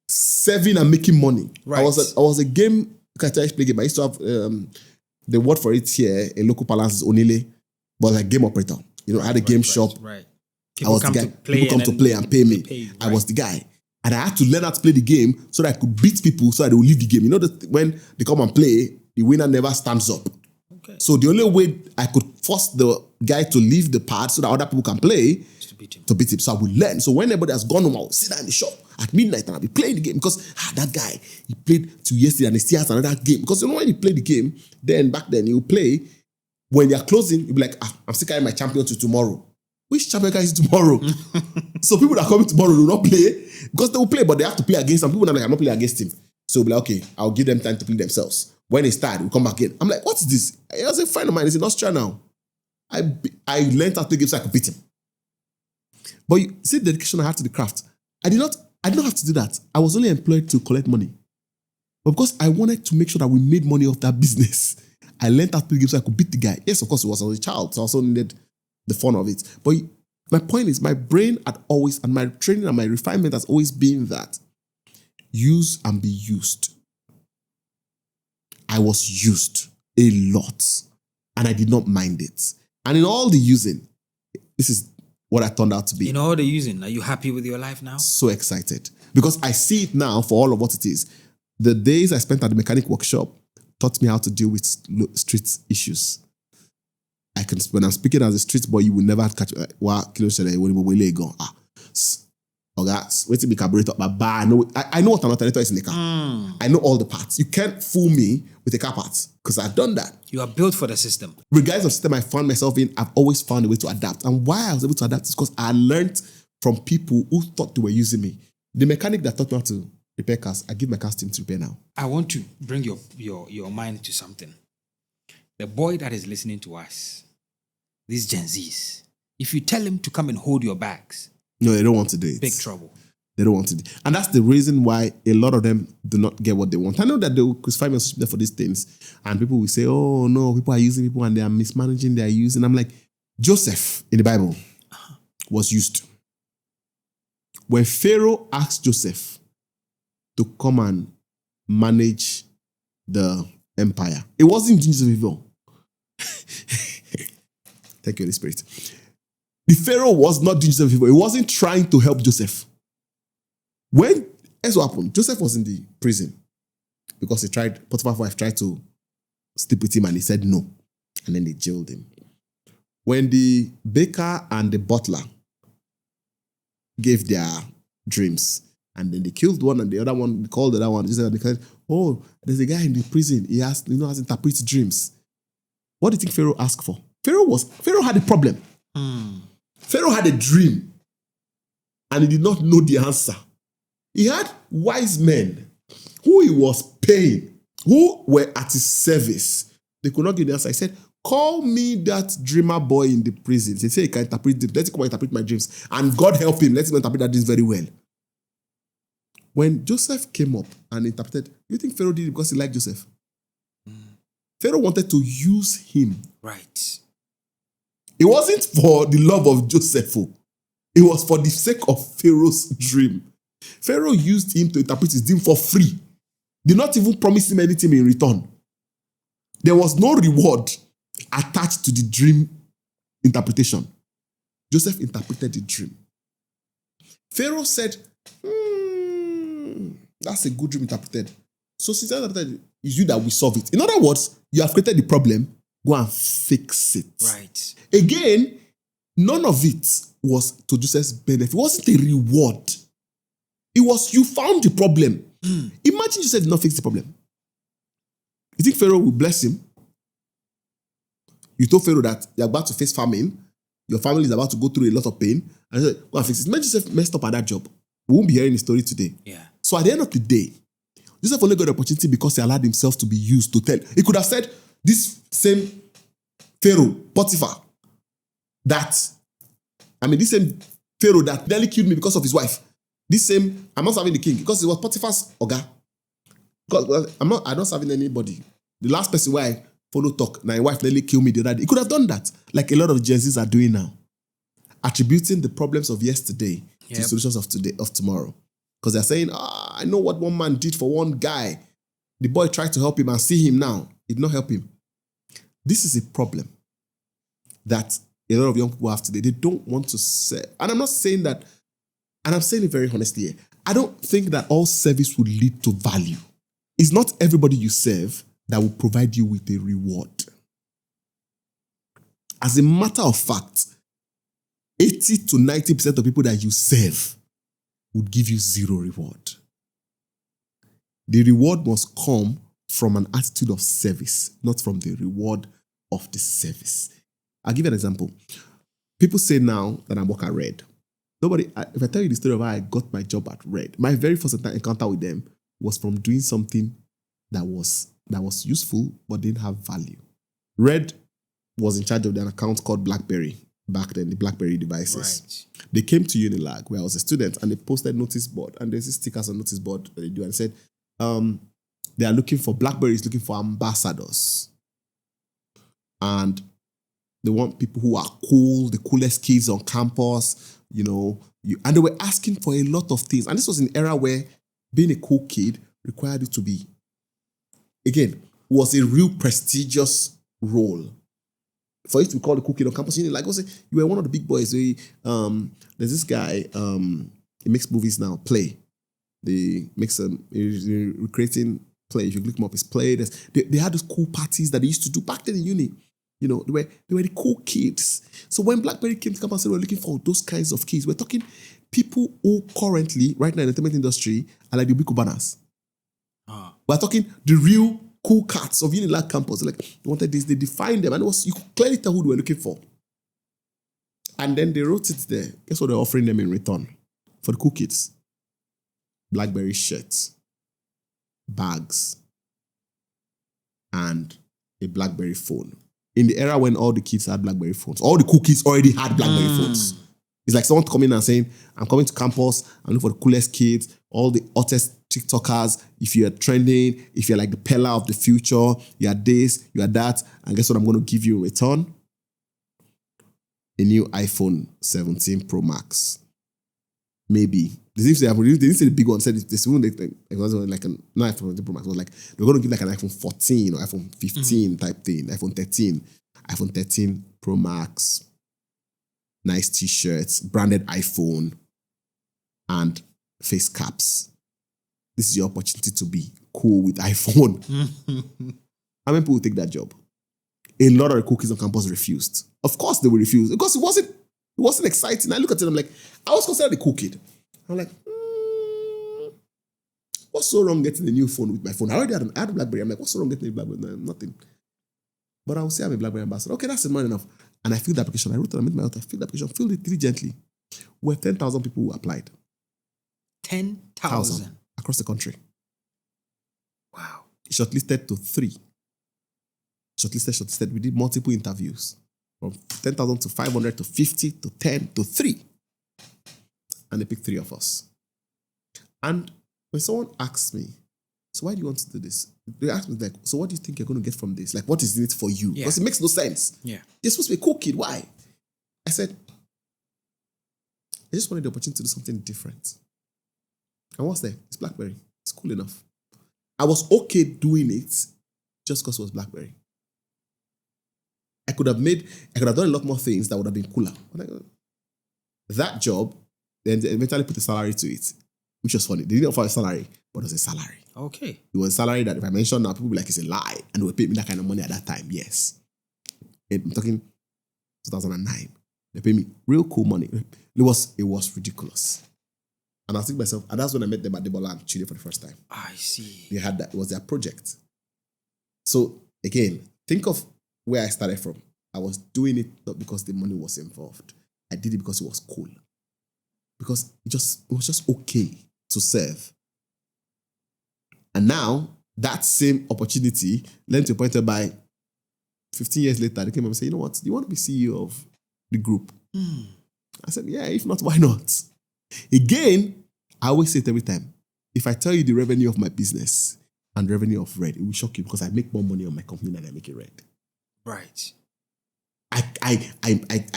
serving and making money. Right. I was a game, I play game. I used to have the word for it here in local parlance is onile, but like game operator. You know, I had a game shop. Right. I was the guy. People come to play and pay me. I was the guy. And I had to learn how to play the game so that I could beat people so that they would leave the game. You know, when they come and play, the winner never stands up. Okay. So the only way I could force the guy to leave the pad so that other people can play to beat him. So I would learn. So when everybody has gone home, I would sit down in the shop at midnight and I'll be playing the game because that guy, he played till yesterday and he still has another game. Because you know when you play the game, back then you play, when you're closing, you'll be like, I'm still carrying my champion to tomorrow. Which champion guy is tomorrow? So people that are coming tomorrow will not play because they will play, but they have to play against some people. That are like, I'm not playing against him. So we'll be like, okay, I'll give them time to play themselves. When they start, we'll come back in. I'm like, what's this? I was a friend of mine. He's in Austria now. I learned how to play games so I could beat him. But you see the dedication I had to the craft. I did not have to do that. I was only employed to collect money. But because I wanted to make sure that we made money off that business, I learned how to play games so I could beat the guy. Yes, of course, I was a child, so I also needed the fun of it. But my point is, my brain had always, and my training and my refinement has always been that use and be used. I was used a lot, and I did not mind it. And in all the using, this is what I turned out to be. In all the using, are you happy with your life now? So excited. Because I see it now for all of what it is. The days I spent at the mechanic workshop taught me how to deal with street issues. When I'm speaking as a street boy, you will never catch wait till be carburetor, but I know what an alternator is in the car. I know all the parts. You can't fool me with the car parts because I've done that. You are built for the system. Regardless of system I found myself in, I've always found a way to adapt. And why I was able to adapt is because I learned from people who thought they were using me. The mechanic that taught me how to repair cars, I give my cars to him to repair now. I want to bring your mind to something. The boy that is listening to us, these Gen Zs, if you tell him to come and hold your bags, no, they don't want to do it. Big trouble. They don't want to do it. And that's the reason why a lot of them do not get what they want. I know that they will crucify me on social media for these things. And people will say, oh no, people are using people and they are mismanaging, they are using. I'm like, Joseph in the Bible was used. When Pharaoh asked Joseph to come and manage the empire, it wasn't Joseph evil. Thank you, Holy Spirit. The Pharaoh was not doing Joseph evil. He wasn't trying to help Joseph. Here's what happened. Joseph was in the prison because Potiphar's wife tried to sleep with him and he said no. And then they jailed him. When the baker and the butler gave their dreams and then they killed one and the other one called the other one, Joseph, and they said, oh, there's a guy in the prison. He has interpreted dreams. What do you think Pharaoh asked for? Pharaoh had a problem. Pharaoh had a dream and he did not know the answer. He had wise men who he was paying, who were at his service. They could not give the answer. He said, call me that dreamer boy in the prison. They say he can interpret dreams. Let him come and interpret my dreams. And God help him. Let him interpret that dreams very well. When Joseph came up and interpreted, you think Pharaoh did it because he liked Joseph? Pharaoh wanted to use him. Right. It wasn't for the love of Joseph. It was for the sake of Pharaoh's dream. Pharaoh used him to interpret his dream for free. Did not even promise him anything in return. There was no reward attached to the dream interpretation. Joseph interpreted the dream. Pharaoh said, that's a good dream interpreted. So since I interpreted, it's you that will solve it. In other words, you have created the problem, go and fix it. Right. Again, none of it was to Joseph's benefit. It wasn't a reward. It was you found the problem. Imagine Joseph did not fix the problem. You think Pharaoh will bless him? You told Pharaoh that you're about to face famine, your family is about to go through a lot of pain, and he said, go and fix it. Imagine Joseph messed up at that job. We won't be hearing the story today. Yeah. So at the end of the day, Joseph only got the opportunity because he allowed himself to be used to tell. He could have said, this same Pharaoh, Potiphar, this same Pharaoh that nearly killed me because of his wife. This same, I'm not serving the king because it was Potiphar's Oga. Because I'm not serving anybody. The last person where I follow talk, my wife nearly killed me the other day. He could have done that, like a lot of Gen Zs are doing now. Attributing the problems of yesterday to solutions of today, of tomorrow. Because they're saying, I know what one man did for one guy. The boy tried to help him and see him now. It did not help him. This is a problem that a lot of young people have today. They don't want to say, and I'm not saying that, and I'm saying it very honestly here, I don't think that all service will lead to value. It's not everybody you serve that will provide you with a reward. As a matter of fact, 80 to 90% of people that you serve would give you zero reward. The reward must come from an attitude of service, not from the reward of the service. I'll give you an example. People say now that I work at Red. If I tell you the story of how I got my job at Red, my very first encounter with them was from doing something that was useful but didn't have value. Red was in charge of an account called BlackBerry back then, the BlackBerry devices. Right. They came to Unilag where I was a student and they posted notice board, and there's these stickers on notice board that they do, and said they are looking for, BlackBerry is looking for ambassadors, and they want people who are cool, the coolest kids on campus, and they were asking for a lot of things. And this was an era where being a cool kid required you to be, again, was a real prestigious role. For you to be called a cool kid on campus, you were one of the big boys. There's this guy, he makes movies now, Play. They make he's recreating Play. If you look him up, it's Play. They had those cool parties that they used to do back then in uni. They were the cool kids. So when BlackBerry came to campus, they were looking for those kinds of kids. We're talking people who currently, right now in the entertainment industry, are like the big banners. We're talking the real cool cats of Unilag campus. Like, they wanted this, they defined them, and you could clearly tell who they were looking for. And then they wrote it there. Guess what they're offering them in return for the cool kids? BlackBerry shirts, bags, and a BlackBerry phone. In the era when all the kids had BlackBerry phones, all the cool kids already had BlackBerry phones. It's like someone coming and saying, I'm coming to campus, I'm looking for the coolest kids, all the hottest TikTokers. If you're trending, if you're like the pillar of the future, you are this, you are that, and guess what I'm going to give you in return? A new iPhone 17 Pro Max. Maybe. They didn't say the big one. Said this one, it was like an iPhone 17 Pro Max. It was like, they're going to give like an iPhone 14 or iPhone 15 type thing, iPhone 13 Pro Max, nice t-shirts, branded iPhone, and face caps. This is your opportunity to be cool with iPhone. How many people will take that job? A lot of the cool kids on campus refused. Of course they will refuse because it wasn't exciting. I look at it, I'm like, I was considered a cool kid. I'm like, what's so wrong getting a new phone with my phone? I already had a BlackBerry. I'm like, what's so wrong getting a BlackBerry? No, nothing. But I will say I'm a BlackBerry ambassador. Okay, that's not enough. And I filled the application. I wrote it, I made my I filled the application, filled it diligently. Where 10,000 people who applied. 10,000 across the country. Wow. Shortlisted to 3. Shortlisted. We did multiple interviews. From 10,000 to 500 to 50 to 10 to 3. And they picked 3 of us. And when someone asks me, so why do you want to do this? They ask me like, so what do you think you're going to get from this? Like, what is in it for you? Yeah. Because it makes no sense. Yeah. You're supposed to be a cool kid. Why? I said, I just wanted the opportunity to do something different. And what's there? It's BlackBerry. It's cool enough. I was okay doing it just because it was BlackBerry. I could have done a lot more things that would have been cooler. That job, then they eventually put a salary to it, which was funny. They didn't offer a salary, but it was a salary. Okay. It was a salary that if I mention now, people will be like, it's a lie. And they would pay me that kind of money at that time. Yes. I'm talking 2009. They pay me real cool money. It was ridiculous. And I was thinking to myself, and that's when I met them at Debola and Chile for the first time. I see. They had that. It was their project. So again, think of where I started from. I was doing it not because the money was involved. I did it because it was cool. Because it was just okay to serve. And now, that same opportunity led to a point whereby 15 years later, they came up and said, you know what, do you want to be CEO of the group? I said, yeah, if not, why not? Again, I always say it every time. If I tell you the revenue of my business and the revenue of Red, it will shock you because I make more money on my company than I make it Red. Right. I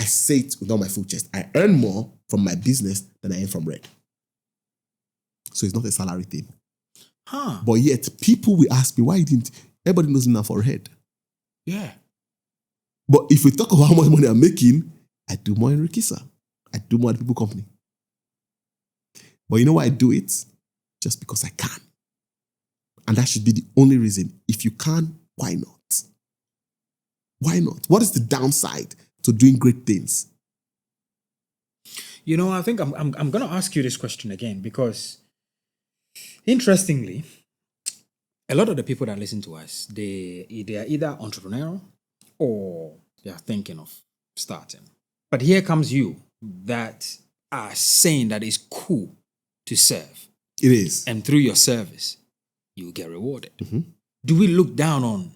say it with all my full chest. I earn more from my business than I earn from Red. So it's not a salary thing. But yet, people will ask me, why you didn't? Everybody knows me now for Red. Yeah. But if we talk about how much money I'm making, I do more in Rikisa. I do more at People Company. But you know why I do it? Just because I can. And that should be the only reason. If you can, why not? Why not? What is the downside to doing great things? You know, I think I'm going to ask you this question again because, interestingly, a lot of the people that listen to us, they are either entrepreneurial or they are thinking of starting. But here comes you that are saying that it's cool to serve. It is. And through your service, you will get rewarded. Mm-hmm. Do we look down on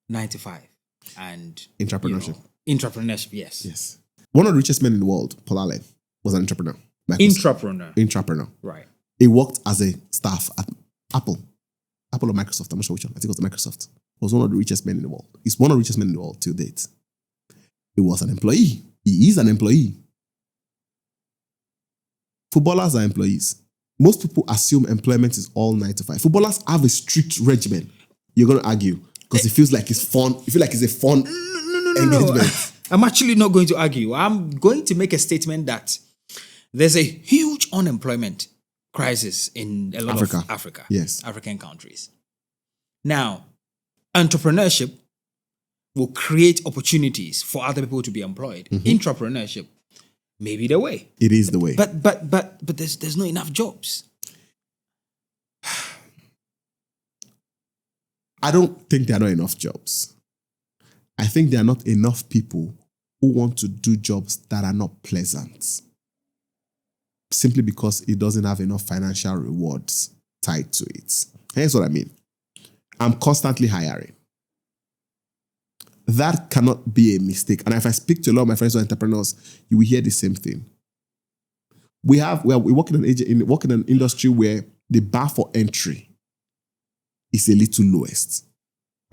9 to 5 and entrepreneurship? Entrepreneurship, yes. Yes. One of the richest men in the world, Paul Allen, was an entrepreneur. Entrepreneur. Right. He worked as a staff at Apple or Microsoft. I'm not sure which one. I think it was Microsoft. He was one of the richest men in the world. He's one of the richest men in the world till date. He was an employee. He is an employee. Footballers are employees. Most people assume employment is all 9 to 5. Footballers have a strict regimen. You're going to argue because it feels like it's fun. You feel like it's a fun engagement. No. I'm actually not going to argue. I'm going to make a statement that there's a huge unemployment crisis in a lot of Africa. Yes. African countries. Now, entrepreneurship will create opportunities for other people to be employed. Mm-hmm. Entrepreneurship may be the way. It is the way. But there's not enough jobs. I don't think there are not enough jobs. I think there are not enough people who want to do jobs that are not pleasant. Simply because it doesn't have enough financial rewards tied to it. Here's what I mean. I'm constantly hiring. That cannot be a mistake. And if I speak to a lot of my friends who are entrepreneurs, you will hear the same thing. We work in an industry where the bar for entry is a little lowest.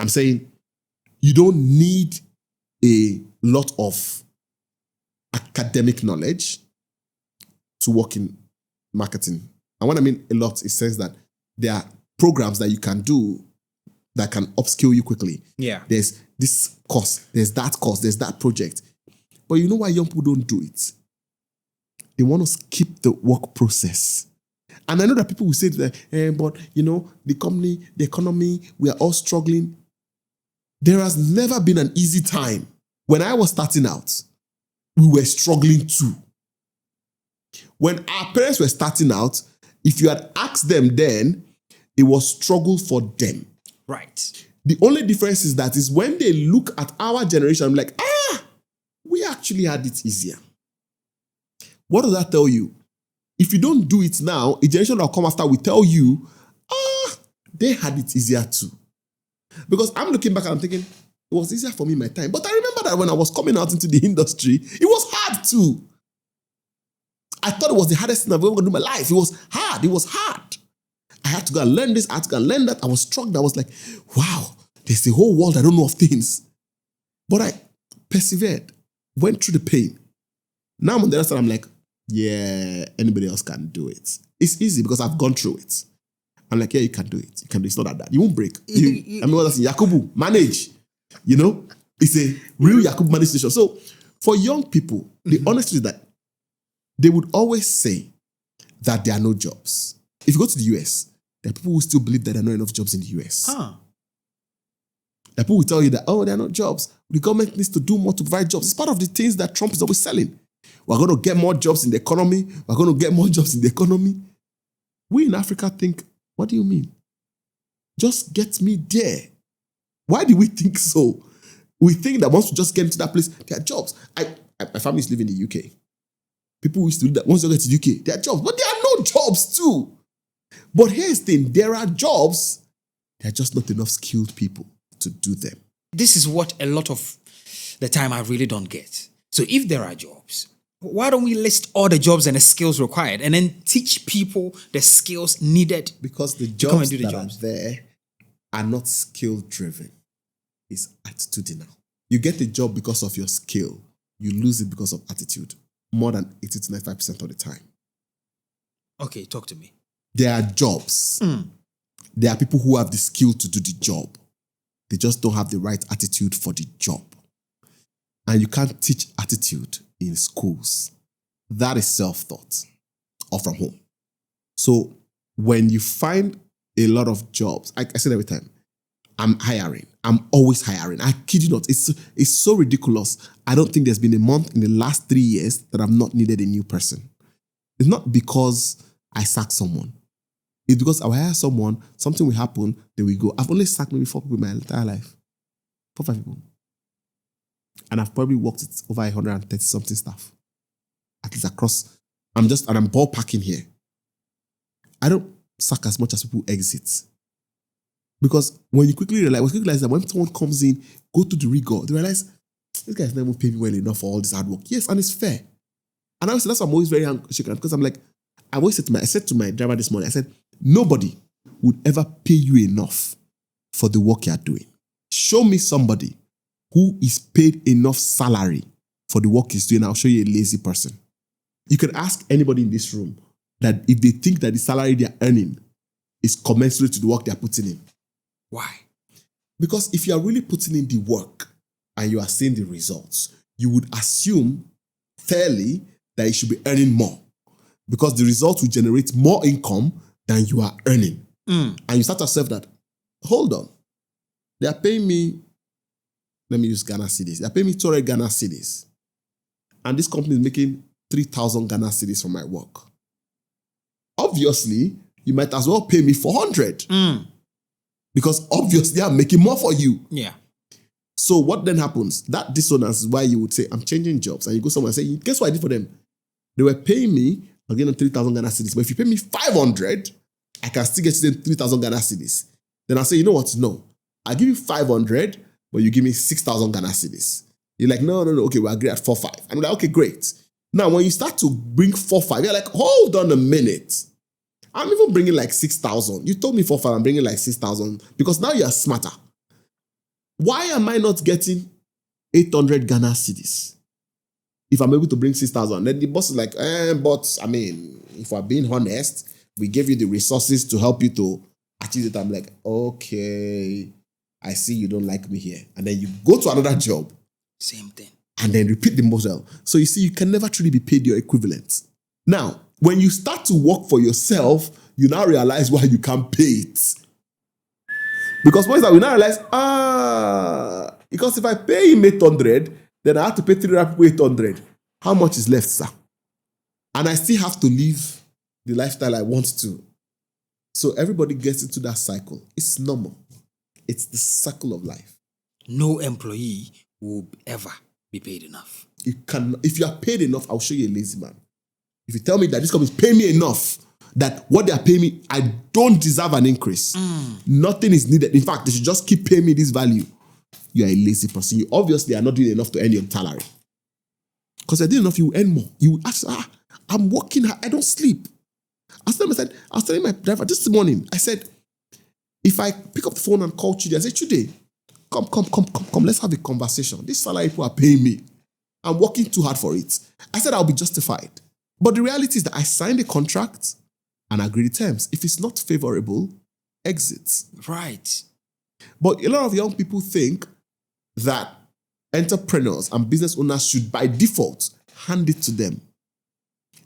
I'm saying you don't need a lot of academic knowledge to work in marketing. And when I mean a lot, it says that there are programs that you can do that can upskill you quickly. Yeah. There's this course, there's that project. But you know why young people don't do it? They want to skip the work process. And I know that people will say that, but you know, the economy, we are all struggling. There has never been an easy time. When I was starting out, we were struggling too. When our parents were starting out, if you had asked them then, it was struggle for them. Right. The only difference is that is when they look at our generation, I'm like, we actually had it easier. What does that tell you? If you don't do it now, a generation that will come after will tell you, they had it easier too. Because I'm looking back and I'm thinking, it was easier for me in my time. But I remember that when I was coming out into the industry, it was hard too. I thought it was the hardest thing I've ever going to do in my life. It was hard. I had to go and learn this, I had to go and learn that. I was struck. I was like, wow, there's a whole world I don't know of things. But I persevered, went through the pain. Now I'm on the other side, I'm like, yeah, anybody else can do it. It's easy because I've gone through it. I'm like, yeah, you can do it. You can do it. It's not like that. You won't break. I mean, what else? Yakubu, manage. You know, it's a real Yakubu manage situation. So for young people, the honesty is that they would always say that there are no jobs. If you go to the US, there are people who still believe that there are not enough jobs in the US. There are people who tell you that, there are not jobs. The government needs to do more to provide jobs. It's part of the things that Trump is always selling. We're going to get more jobs in the economy. We're going to get more jobs in the economy. We in Africa think, what do you mean? Just get me there. Why do we think so? We think that once we just get into that place, there are jobs. My family is living in the UK. People used to do that. Once you get to the UK, there are jobs. But there are no jobs too. But here's the thing. There are jobs. There are just not enough skilled people to do them. This is what a lot of the time I really don't get. So if there are jobs, why don't we list all the jobs and the skills required and then teach people the skills needed? Because the jobs that are there are not skill driven. It's attitudinal. You get the job because of your skill. You lose it because of attitude. More than 80 to 95% of the time. Okay, talk to me. There are jobs. There are people who have the skill to do the job. They just don't have the right attitude for the job. And you can't teach attitude in schools. That is self-taught or from home. So when you find a lot of jobs, I said every time, I'm hiring. I'm always hiring. I kid you not. It's so ridiculous. I don't think there's been a month in the last 3 years that I've not needed a new person. It's not because I sack someone. It's because I will hire someone, something will happen, then we go. I've only sacked maybe 4 people in my entire life. 4 or 5 people. And I've probably worked with over 130 something staff. At least across. I'm ballparking here. I don't sack as much as people exit. Because when you quickly realize that when someone comes in, go to the rigor, they realize, this guy's never paid me well enough for all this hard work. Yes, and it's fair. And that's why I'm always very shaken, because I'm like, I said to my driver this morning, I said, nobody would ever pay you enough for the work you're doing. Show me somebody who is paid enough salary for the work he's doing. I'll show you a lazy person. You can ask anybody in this room that if they think that the salary they're earning is commensurate to the work they're putting in. Why? Because if you are really putting in the work and you are seeing the results, you would assume fairly that you should be earning more, because the results will generate more income than you are earning. And you start to accept that, hold on, they are paying me, let me use Ghana cedis. They are paying me 200 Ghana cedis. And this company is making 3,000 Ghana cedis for my work. Obviously, you might as well pay me 400. Because obviously I'm making more for you. Yeah. So what then happens? That dissonance is why you would say, I'm changing jobs. And you go somewhere and say, guess what I did for them? They were paying me, I'll get them 3,000 Ghana cedis. But if you pay me 500, I can still get you 3,000 Ghana cedis. Then I'll say, you know what? No. I'll give you 500, but you give me 6,000 Ghana cedis. You're like, no. Okay, we'll agree at 4,500. I'm like, okay, great. Now, when you start to bring 4,500, you're like, hold on a minute. I'm even bringing like 6,000. You told me 4,500, I'm bringing like 6,000 because now you're smarter. Why am I not getting 800 Ghana cedis if I'm able to bring 6,000? Then the boss is like, but I mean, if we're being honest, we gave you the resources to help you to achieve it. I'm like, okay, I see you don't like me here. And then you go to another job. Same thing. And then repeat the model. So you see, you can never truly be paid your equivalent. Now, when you start to work for yourself, you now realize why you can't pay it. Because once that we now realize, because if I pay him 800, then I have to pay 300 people 800. How much is left, sir? And I still have to live the lifestyle I want to. So everybody gets into that cycle. It's normal. It's the cycle of life. No employee will ever be paid enough. If you are paid enough, I'll show you a lazy man. If you tell me that this company is paying me enough, that what they are paying me, I don't deserve an increase. Nothing is needed. In fact, they should just keep paying me this value. You are a lazy person. You obviously are not doing enough to earn your salary. Because if you're doing enough, you will earn more. You will ask, I'm working hard. I don't sleep. I was telling my driver this morning, I said, if I pick up the phone and call Chude, I say, Chude, come, let's have a conversation. This salary people are paying me. I'm working too hard for it. I said I'll be justified. But the reality is that I signed a contract and agreed the terms. If it's not favorable, exit. Right. But a lot of young people think that entrepreneurs and business owners should, by default, hand it to them.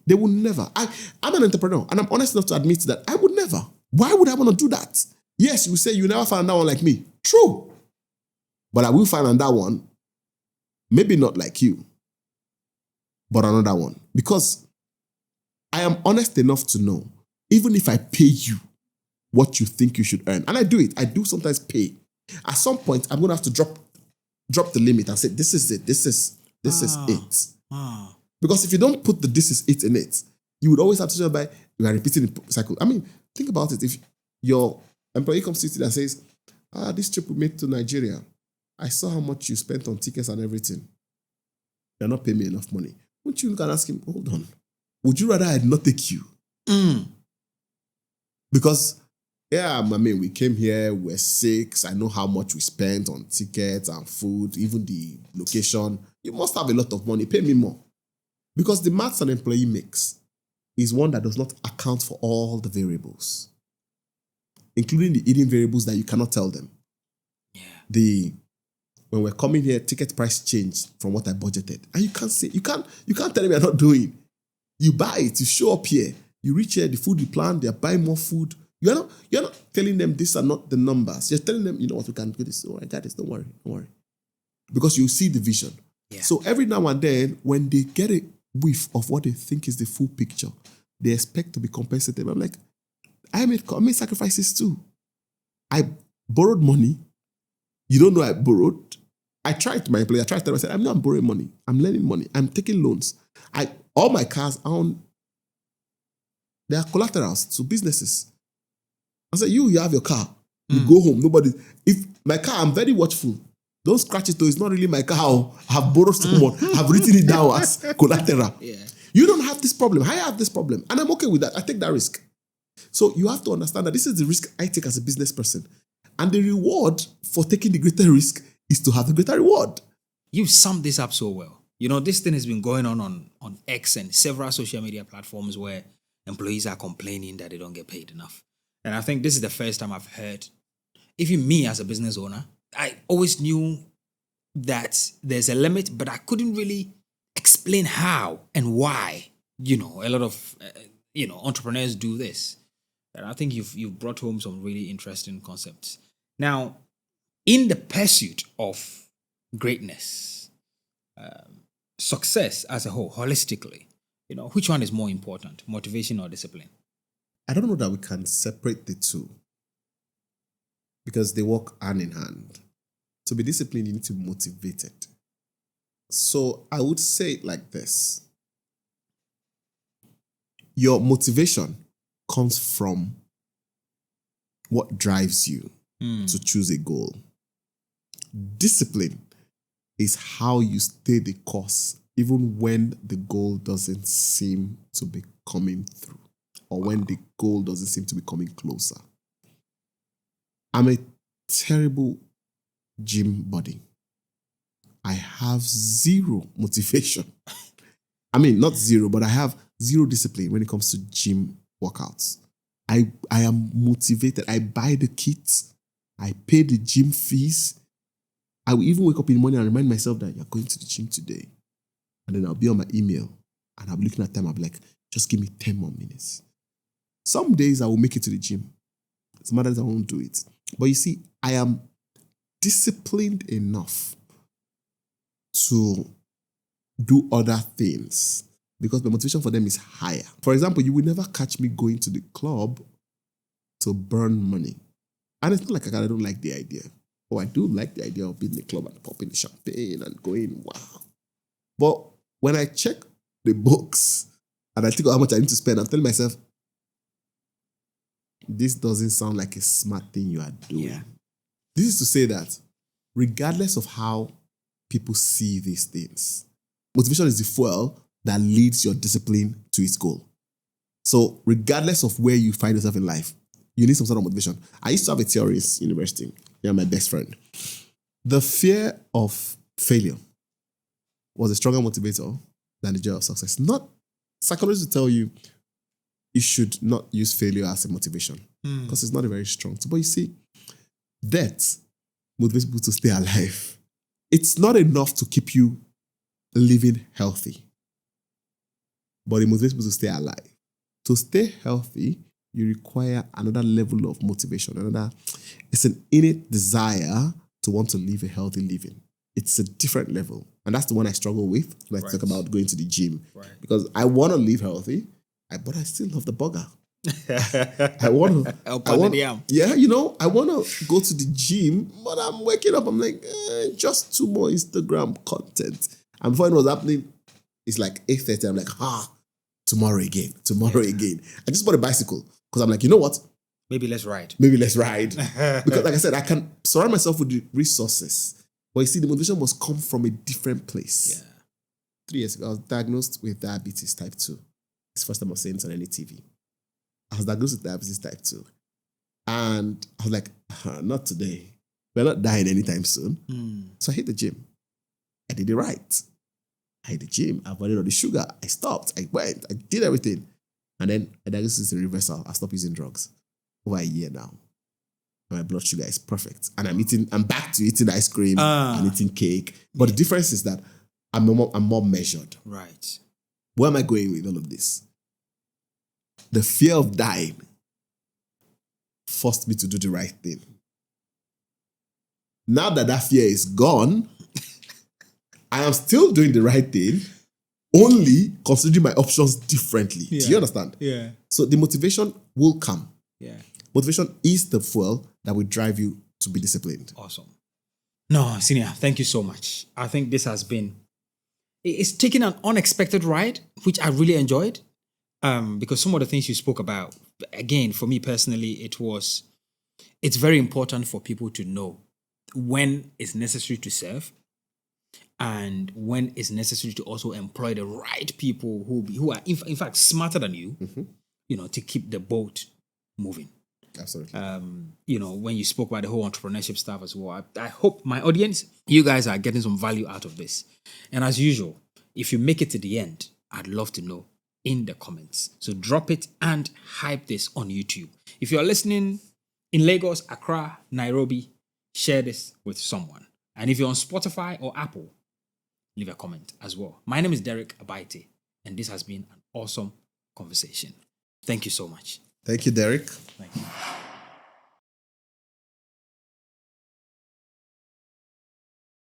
They will never. I'm an entrepreneur, and I'm honest enough to admit that I would never. Why would I want to do that? Yes, you say you never find another one like me. True. But I will find another one, maybe not like you, but another one. Because I am honest enough to know, even if I pay you what you think you should earn, and I do it, I do sometimes pay. At some point, I'm going to have to drop the limit and say, this is it, this is it. Because if you don't put the this is it in it, you would always have to by you are repeating the cycle. I mean, think about it. If your employee comes to you and says, this trip we made to Nigeria, I saw how much you spent on tickets and everything. You're not paying me enough money. Won't you look and ask him, hold on, would you rather I not take you? Because, we came here, we're 6, I know how much we spent on tickets and food, even the location. You must have a lot of money, pay me more. Because the maths an employee makes is one that does not account for all the variables, including the hidden variables that you cannot tell them. Yeah. When we're coming here, ticket price changed from what I budgeted. And you can't tell me I'm not doing. You buy it, you show up here, you reach here, the food you plan, they're buying more food. You're not telling them these are not the numbers. You're telling them, you know what, we can do this. Oh, I got this, don't worry. Because you see the vision. Yeah. So every now and then, when they get a whiff of what they think is the full picture, they expect to be compensated. I'm like, I made sacrifices too. I borrowed money. You don't know I borrowed. I tried to my employer. I tried to tell them, I said, I'm not borrowing money. I'm lending money. I'm taking loans. All my cars they are collaterals to businesses. I said, you have your car. You go home. Nobody. If my car, I'm very watchful. Don't scratch it though. It's not really my car. I've borrowed someone. I've written it down as collateral. Yeah. You don't have this problem. I have this problem. And I'm okay with that. I take that risk. So you have to understand that this is the risk I take as a business person. And the reward for taking the greater risk is to have the greater reward. You summed this up so well. You know, this thing has been going on X and several social media platforms where employees are complaining that they don't get paid enough. And I think this is the first time I've heard, even me as a business owner, I always knew that there's a limit, but I couldn't really explain how and why. You know, a lot of entrepreneurs do this. And I think you've brought home some really interesting concepts. Now, in the pursuit of greatness, success as a whole, holistically, which one is more important, motivation or discipline? I don't know that we can separate the two because they work hand in hand. To be disciplined, you need to be motivated. So I would say it like this. Your motivation comes from what drives you to choose a goal. Discipline is how you stay the course even when the goal doesn't seem to be coming through or when the goal doesn't seem to be coming closer. I'm a terrible gym buddy. I have zero motivation. I mean, not zero, but I have zero discipline when it comes to gym workouts. I am motivated. I buy the kits. I pay the gym fees. I will even wake up in the morning and remind myself that you're going to the gym today. And then I'll be on my email and I'll be looking at time. I'll be like, just give me 10 more minutes. Some days I will make it to the gym. Some others I won't do it. But you see, I am disciplined enough to do other things because my motivation for them is higher. For example, you will never catch me going to the club to burn money. And it's not like I don't like the idea. Oh, I do like the idea of being in the club and popping the champagne and going, wow. But when I check the books and I think of how much I need to spend, I'm telling myself, this doesn't sound like a smart thing you are doing. Yeah. This is to say that regardless of how people see these things, motivation is the fuel that leads your discipline to its goal. So regardless of where you find yourself in life, you need some sort of motivation. I used to have a theory in university. You're my best friend. The fear of failure was a stronger motivator than the joy of success. Not psychologists will tell you should not use failure as a motivation because it's not a very strong tool. But you see, that motivates people to stay alive. It's not enough to keep you living healthy, but it motivates people to stay alive. To stay healthy, you require another level of motivation. It's an innate desire to want to live a healthy living. It's a different level. And that's the one I struggle with when I talk about going to the gym. Right. Because I want to live healthy, but I still love the burger. I want to. Yeah, I want to go to the gym, but I'm waking up, I'm like, just 2 more Instagram content. And before it was happening, it's like 8:30. I'm like, tomorrow again. I just bought a bicycle because I'm like, you know what? Maybe let's ride. Because like I said, I can surround myself with the resources. But you see, the motivation must come from a different place. Yeah. 3 years ago, I was diagnosed with diabetes type 2. It's the first time I was saying it on any TV. I was diagnosed with diabetes type 2. And I was like, not today. We're not dying anytime soon. So I hit the gym. I did it right. I hit the gym. I avoided all the sugar. I stopped. I went. I did everything. And then I diagnosed is a reversal. I stopped using drugs. Over a year now. And my blood sugar is perfect. And I'm back to eating ice cream and eating cake. But the difference is that I'm more measured. Right. Where am I going with all of this? The fear of dying forced me to do the right thing. Now that fear is gone, I am still doing the right thing, only considering my options differently. Yeah. Do you understand? Yeah. So the motivation will come. Yeah. Motivation is the fuel that will drive you to be disciplined. Awesome. No, Senior, thank you so much. I think this has been, it's taken an unexpected ride, which I really enjoyed. Because some of the things you spoke about, again, for me personally, it's very important for people to know when it's necessary to serve and when it's necessary to also employ the right people who are in fact smarter than you, to keep the boat moving. Absolutely. When you spoke about the whole entrepreneurship stuff as well, I hope my audience, you guys are getting some value out of this. And as usual, if you make it to the end, I'd love to know in the comments. So drop it and hype this on YouTube. If you're listening in Lagos, Accra, Nairobi, share this with someone. And if you're on Spotify or Apple, leave a comment as well. My name is Derek Abaite, and this has been an awesome conversation. Thank you so much. Thank you, Derek. Thank you.